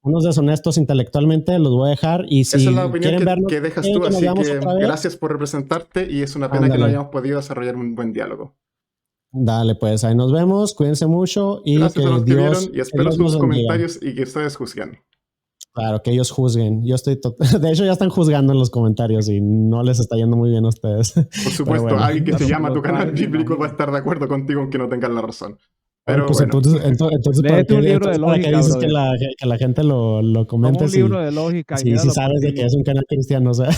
unos deshonestos intelectualmente, los voy a dejar. Y Esa es la si opinión quieren vernos, que dejas tú, que nos así veamos que otra vez, gracias por representarte y es una pena que no ándale. hayamos podido desarrollar un buen diálogo. Dale, pues ahí nos vemos. Cuídense mucho y Gracias a los que vieron y Que espero Dios nos sus bendiga. comentarios y que ustedes juzguen. Claro, que ellos juzguen. De hecho, ya están juzgando en los comentarios y no les está yendo muy bien a ustedes. Por Pero supuesto, bueno. alguien que se llama a Lo tu canal saben, me bíblico va a imagino. estar de acuerdo contigo aunque no tengan la razón. Bueno, Pero pues bueno, entonces Léete un libro de ¿para qué lógica, dices brother. que la gente lo Toma comente un libro de lógica y si míralo por sabes ti de que es mismo. un canal cristiano? O sea,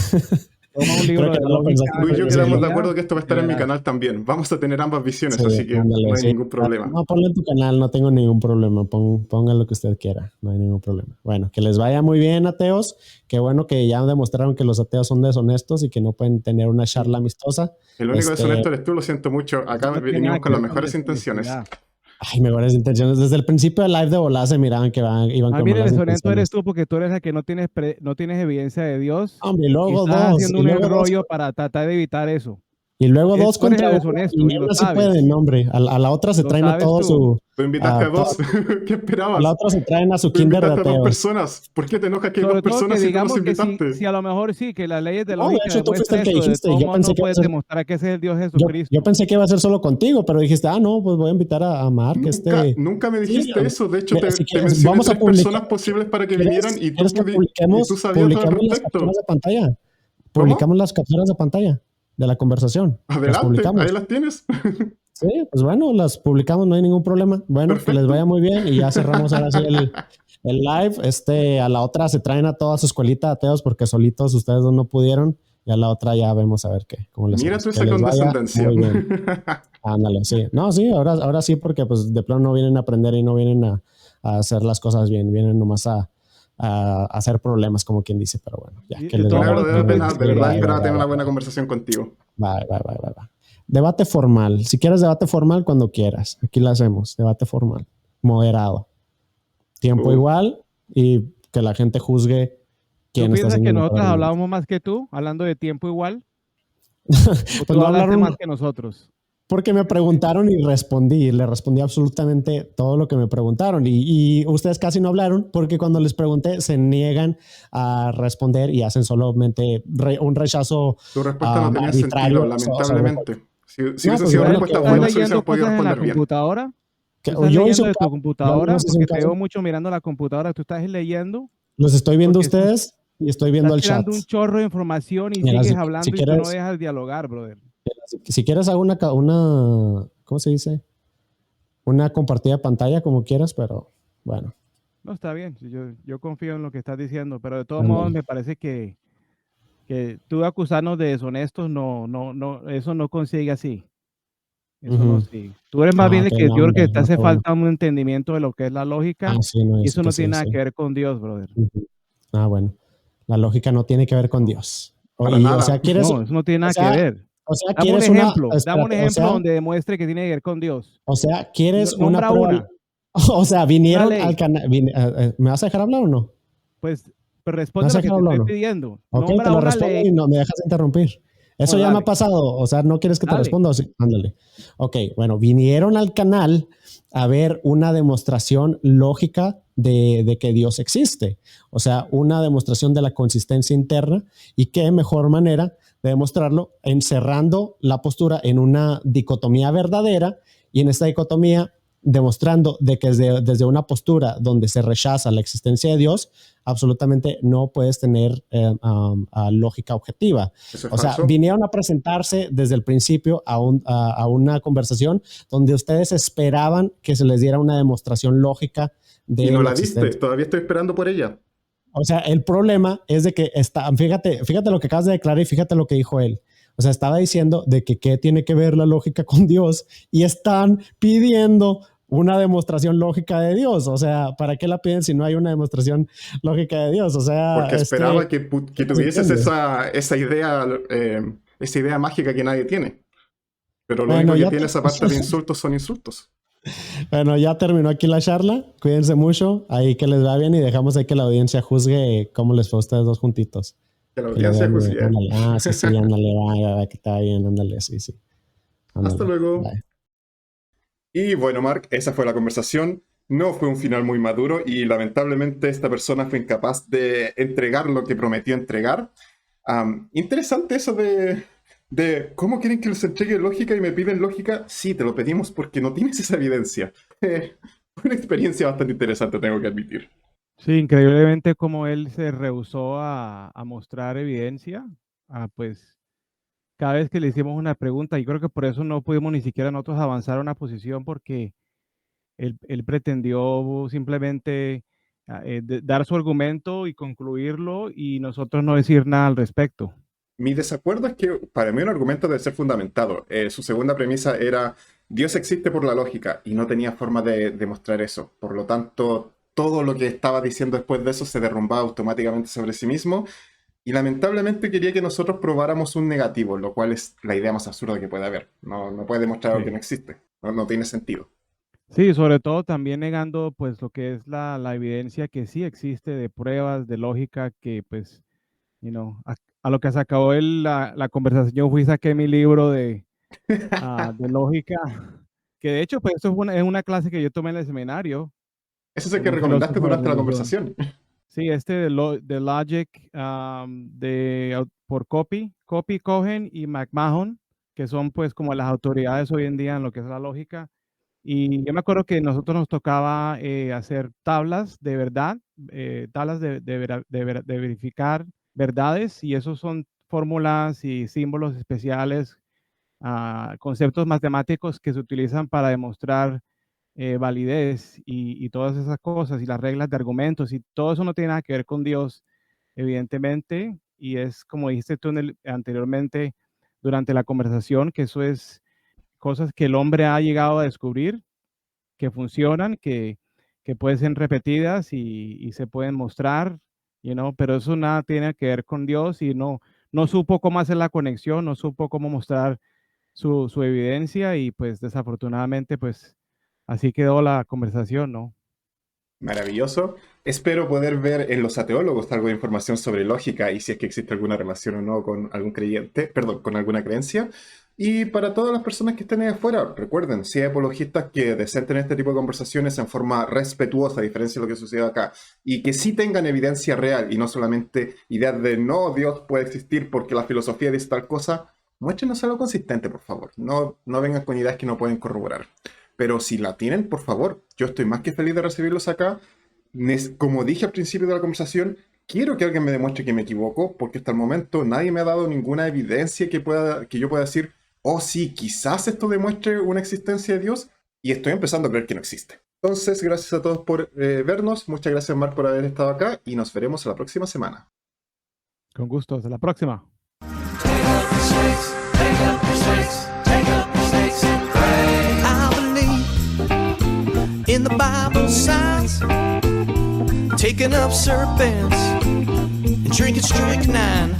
Toma un creo libro que de no lo lógica pensaste Luis y por yo ese quedamos de lado. acuerdo que esto va a y estar en mi verás. canal también. Vamos a tener ambas visiones, Sí, así que ándale, no hay sí. ningún problema. No, ponlo en tu canal, no tengo ningún problema. Ponga lo que usted quiera, no hay ningún problema. Bueno, que les vaya muy bien, ateos. Qué bueno que ya demostraron que los ateos son deshonestos y que no pueden tener una charla amistosa. El único deshonesto eres tú, lo siento mucho. Acá No tiene nada venimos que con las ver con mejores intenciones. deshonestidad. Ay, mejores intenciones. Desde el principio del live de volada se miraban que iban A con mí el malas deshonesto eres intenciones. tú porque tú eres el que no tienes evidencia de Dios Hombre, y estás haciendo y un luego dos, enrollo para tratar de evitar eso. y luego dos Tú eres contra el uno y deshonesto ni y lo aún así sabes. pueden, hombre. A la otra se Lo traen a sabes todo tú. Tú invitaste a todo- dos. ¿Qué a la esperabas? otra se traen a su Tú kinder de invitaste a dos ateos. personas. ¿Por qué te enojas que hay dos Sobre todo que personas si tú los digamos que si invitaste? a lo mejor sí, que las leyes de No, de lógica hecho tú fuiste demuestran el que eso, de dijiste. todos Yo modos pensé no que iba a puedes ser, demostrar que ese es el Dios yo Jesucristo. pensé que iba a ser solo contigo, pero dijiste, no, pues voy a invitar a Mark, Nunca me sí, dijiste eso. De hecho, mira, si te quieres, mencioné vamos a tres publicar. personas posibles para que vinieran ¿Quieres, quieres que y tú sabías todo al publiquemos las capturas respecto. de pantalla? ¿Cómo? Publicamos las capturas de pantalla de la conversación. Las Adelante, ahí publicamos. las tienes. Sí, pues bueno, las publicamos, no hay ningún problema. Bueno, que les vaya Perfecto. muy bien y ya cerramos ahora sí el live. A la otra se traen a toda su escuelita de ateos porque solitos ustedes dos no pudieron. Y a la otra ya vemos a ver cómo les Mira hacemos. tú Que esa les vaya condescendencia. muy bien. Ándale, sí. No, sí, ahora sí, porque pues de plano no vienen a aprender y no vienen a hacer las cosas bien, vienen nomás a hacer problemas, como quien dice, pero bueno, ya Y que de les todos Una vaya modos muy tú verdadera bien. pena, fuiste de Sí, verdad quien esperaba tener una bye. buena conversación contigo. Bye. Debate formal. Si quieres debate formal, cuando quieras. Aquí lo hacemos. Debate formal. Moderado. Tiempo Uh, igual y que la gente juzgue ¿Tú quién está piensas haciendo que el mejor nosotros argumento. hablábamos más que tú, hablando de tiempo igual? ¿O Pues tú no hablaste hablaron más que nosotros? porque me preguntaron y respondí. Le respondí absolutamente todo lo que me preguntaron. Y ustedes casi no hablaron porque cuando les pregunté se niegan a responder y hacen solamente un rechazo tu respuesta no tenía sentido, arbitrario. lamentablemente. Si No, hubiesen pues sido bueno, ¿Tú respuestas estás buenas, leyendo hubiésemos podido cosas en la responder bien. computadora? ¿Tú estás yo hice leyendo un de tu caso. Yo al computadora? menos hice un Porque te caso. veo mucho mirando la computadora. ¿Tú estás leyendo? Los estoy viendo Porque ustedes y estoy viendo estás el chat. tirando un chorro de información y Mira, sigues si hablando y tú no quieres, dejas dialogar, brother. si quieres hago ¿cómo se dice? Una compartida de pantalla como quieras, pero bueno. No, está bien. Yo confío en lo que estás diciendo, pero de todos modos Ándale. me parece que tú acusarnos de deshonestos, eso no consigue así. Eso no Ujú. sigue. Tú eres más bien Ok, el que no, yo creo que hombre, te no, hace qué bueno. falta un entendimiento de lo que es la lógica Sí, no, y yo sé eso que no sí, tiene nada sí. que ver con Dios, brother. Ujú. Bueno. La lógica no tiene que ver con Dios. Para O sea, nada. ¿quieres? No, eso no tiene O nada que sea, ver. O sea, dame un quieres ejemplo, una. dame un Espérate, ejemplo donde demuestre que tiene que ver con Dios. O sea, quieres una Nombra prueba. una. O sea, Una vinieron ley. al canal. ¿Me vas a dejar hablar o no? Pues ¿Me responde vas a lo que dejar te hablar estoy o no? pidiendo. Ok, te Nombra lo una respondo ley. y no me dejas interrumpir. Eso No, ya me ha dale, pasado. O sea, ¿no quieres que te dale. responda? Sí, ándale. Ok, bueno, vinieron al canal a ver una demostración lógica de que Dios existe. O sea, una demostración de la consistencia interna. Y qué mejor manera de demostrarlo encerrando la postura en una dicotomía verdadera, y en esta dicotomía demostrando de que desde una postura donde se rechaza la existencia de Dios, absolutamente no puedes tener lógica objetiva. Eso es O sea, falso. vinieron a presentarse desde el principio a una conversación donde ustedes esperaban que se les diera una demostración lógica de Y no la la diste, existencia. todavía estoy esperando por ella. O sea, el problema es de que fíjate lo que acabas de declarar y fíjate lo que dijo él. O sea, estaba diciendo de que qué tiene que ver la lógica con Dios y están pidiendo una demostración lógica de Dios. O sea, ¿para qué la piden si no hay una demostración lógica de Dios? O sea, Porque esperaba que tuvieses ¿entiendes? esa idea mágica que nadie tiene. Pero lo Bueno, único que tiene esa parte de insultos son insultos. Bueno, ya terminó aquí la charla. Cuídense mucho. Ahí que les va bien y dejamos ahí que la audiencia juzgue cómo les fue a ustedes dos juntitos. Que la Que le audiencia vean bien. juzgue. Ándale. Ah, sí, ándale, va, que está bien, ándale, sí. Ándale, Hasta luego. bye. Y bueno, Mark, esa fue la conversación. No fue un final muy maduro y lamentablemente esta persona fue incapaz de entregar lo que prometió entregar. Interesante eso de cómo quieren que les entregue lógica y me piden lógica. Sí, te lo pedimos porque no tienes esa evidencia. Fue una experiencia bastante interesante, tengo que admitir. Sí, increíblemente como él se rehusó a mostrar evidencia, pues cada vez que le hicimos una pregunta, y creo que por eso no pudimos ni siquiera nosotros avanzar a una posición, porque él pretendió simplemente dar su argumento y concluirlo y nosotros no decir nada al respecto. Mi desacuerdo es que para mí un argumento debe ser fundamentado. Su segunda premisa era Dios existe por la lógica y no tenía forma de demostrar eso. Por lo tanto, todo lo que estaba diciendo después de eso se derrumbaba automáticamente sobre sí mismo y lamentablemente quería que nosotros probáramos un negativo, lo cual es la idea más absurda que puede haber. No puede demostrar algo que Sí. no existe. No tiene sentido. Sí, sobre todo también negando pues lo que es la evidencia que sí existe de pruebas, de lógica, que pues, a lo que se acabó la conversación, yo fui y saqué mi libro de lógica, que de hecho pues eso es una clase que yo tomé en el seminario Ese es el con que un recomendaste filósofo de la durante la religión. conversación. Sí, de Logic por Copy, Cohen y McMahon, que son pues como las autoridades hoy en día en lo que es la lógica. Y yo me acuerdo que nosotros nos tocaba hacer tablas de verdad, tablas de verificar verdades, y esos son fórmulas y símbolos especiales, conceptos matemáticos que se utilizan para demostrar validez y todas esas cosas, y las reglas de argumentos, y todo eso no tiene nada que ver con Dios, evidentemente, y es como dijiste tú anteriormente durante la conversación, que eso es cosas que el hombre ha llegado a descubrir, que funcionan, que pueden ser repetidas y se pueden mostrar, pero eso nada tiene que ver con Dios, y no supo cómo hacer la conexión, no supo cómo mostrar su evidencia, y pues desafortunadamente pues así quedó la conversación, ¿no? Maravilloso. Espero poder ver en los ateólogos algo de información sobre lógica y si es que existe alguna relación o no con algún creyente, perdón, con alguna creencia. Y para todas las personas que estén ahí afuera, recuerden, si hay apologistas que desenten este tipo de conversaciones en forma respetuosa, a diferencia de lo que sucede acá, y que sí tengan evidencia real y no solamente ideas de no, Dios puede existir porque la filosofía dice tal cosa, muéstrenos algo consistente, por favor. No vengan con ideas que no pueden corroborar. Pero si la tienen, por favor, yo estoy más que feliz de recibirlos acá. Como dije al principio de la conversación, quiero que alguien me demuestre que me equivoco, porque hasta el momento nadie me ha dado ninguna evidencia que yo pueda decir, oh sí, quizás esto demuestre una existencia de Dios, y estoy empezando a creer que no existe. Entonces, gracias a todos por vernos, muchas gracias Mark por haber estado acá, y nos veremos la próxima semana. Con gusto, hasta la próxima. In the Bible signs, taking up serpents and drinking strychnine.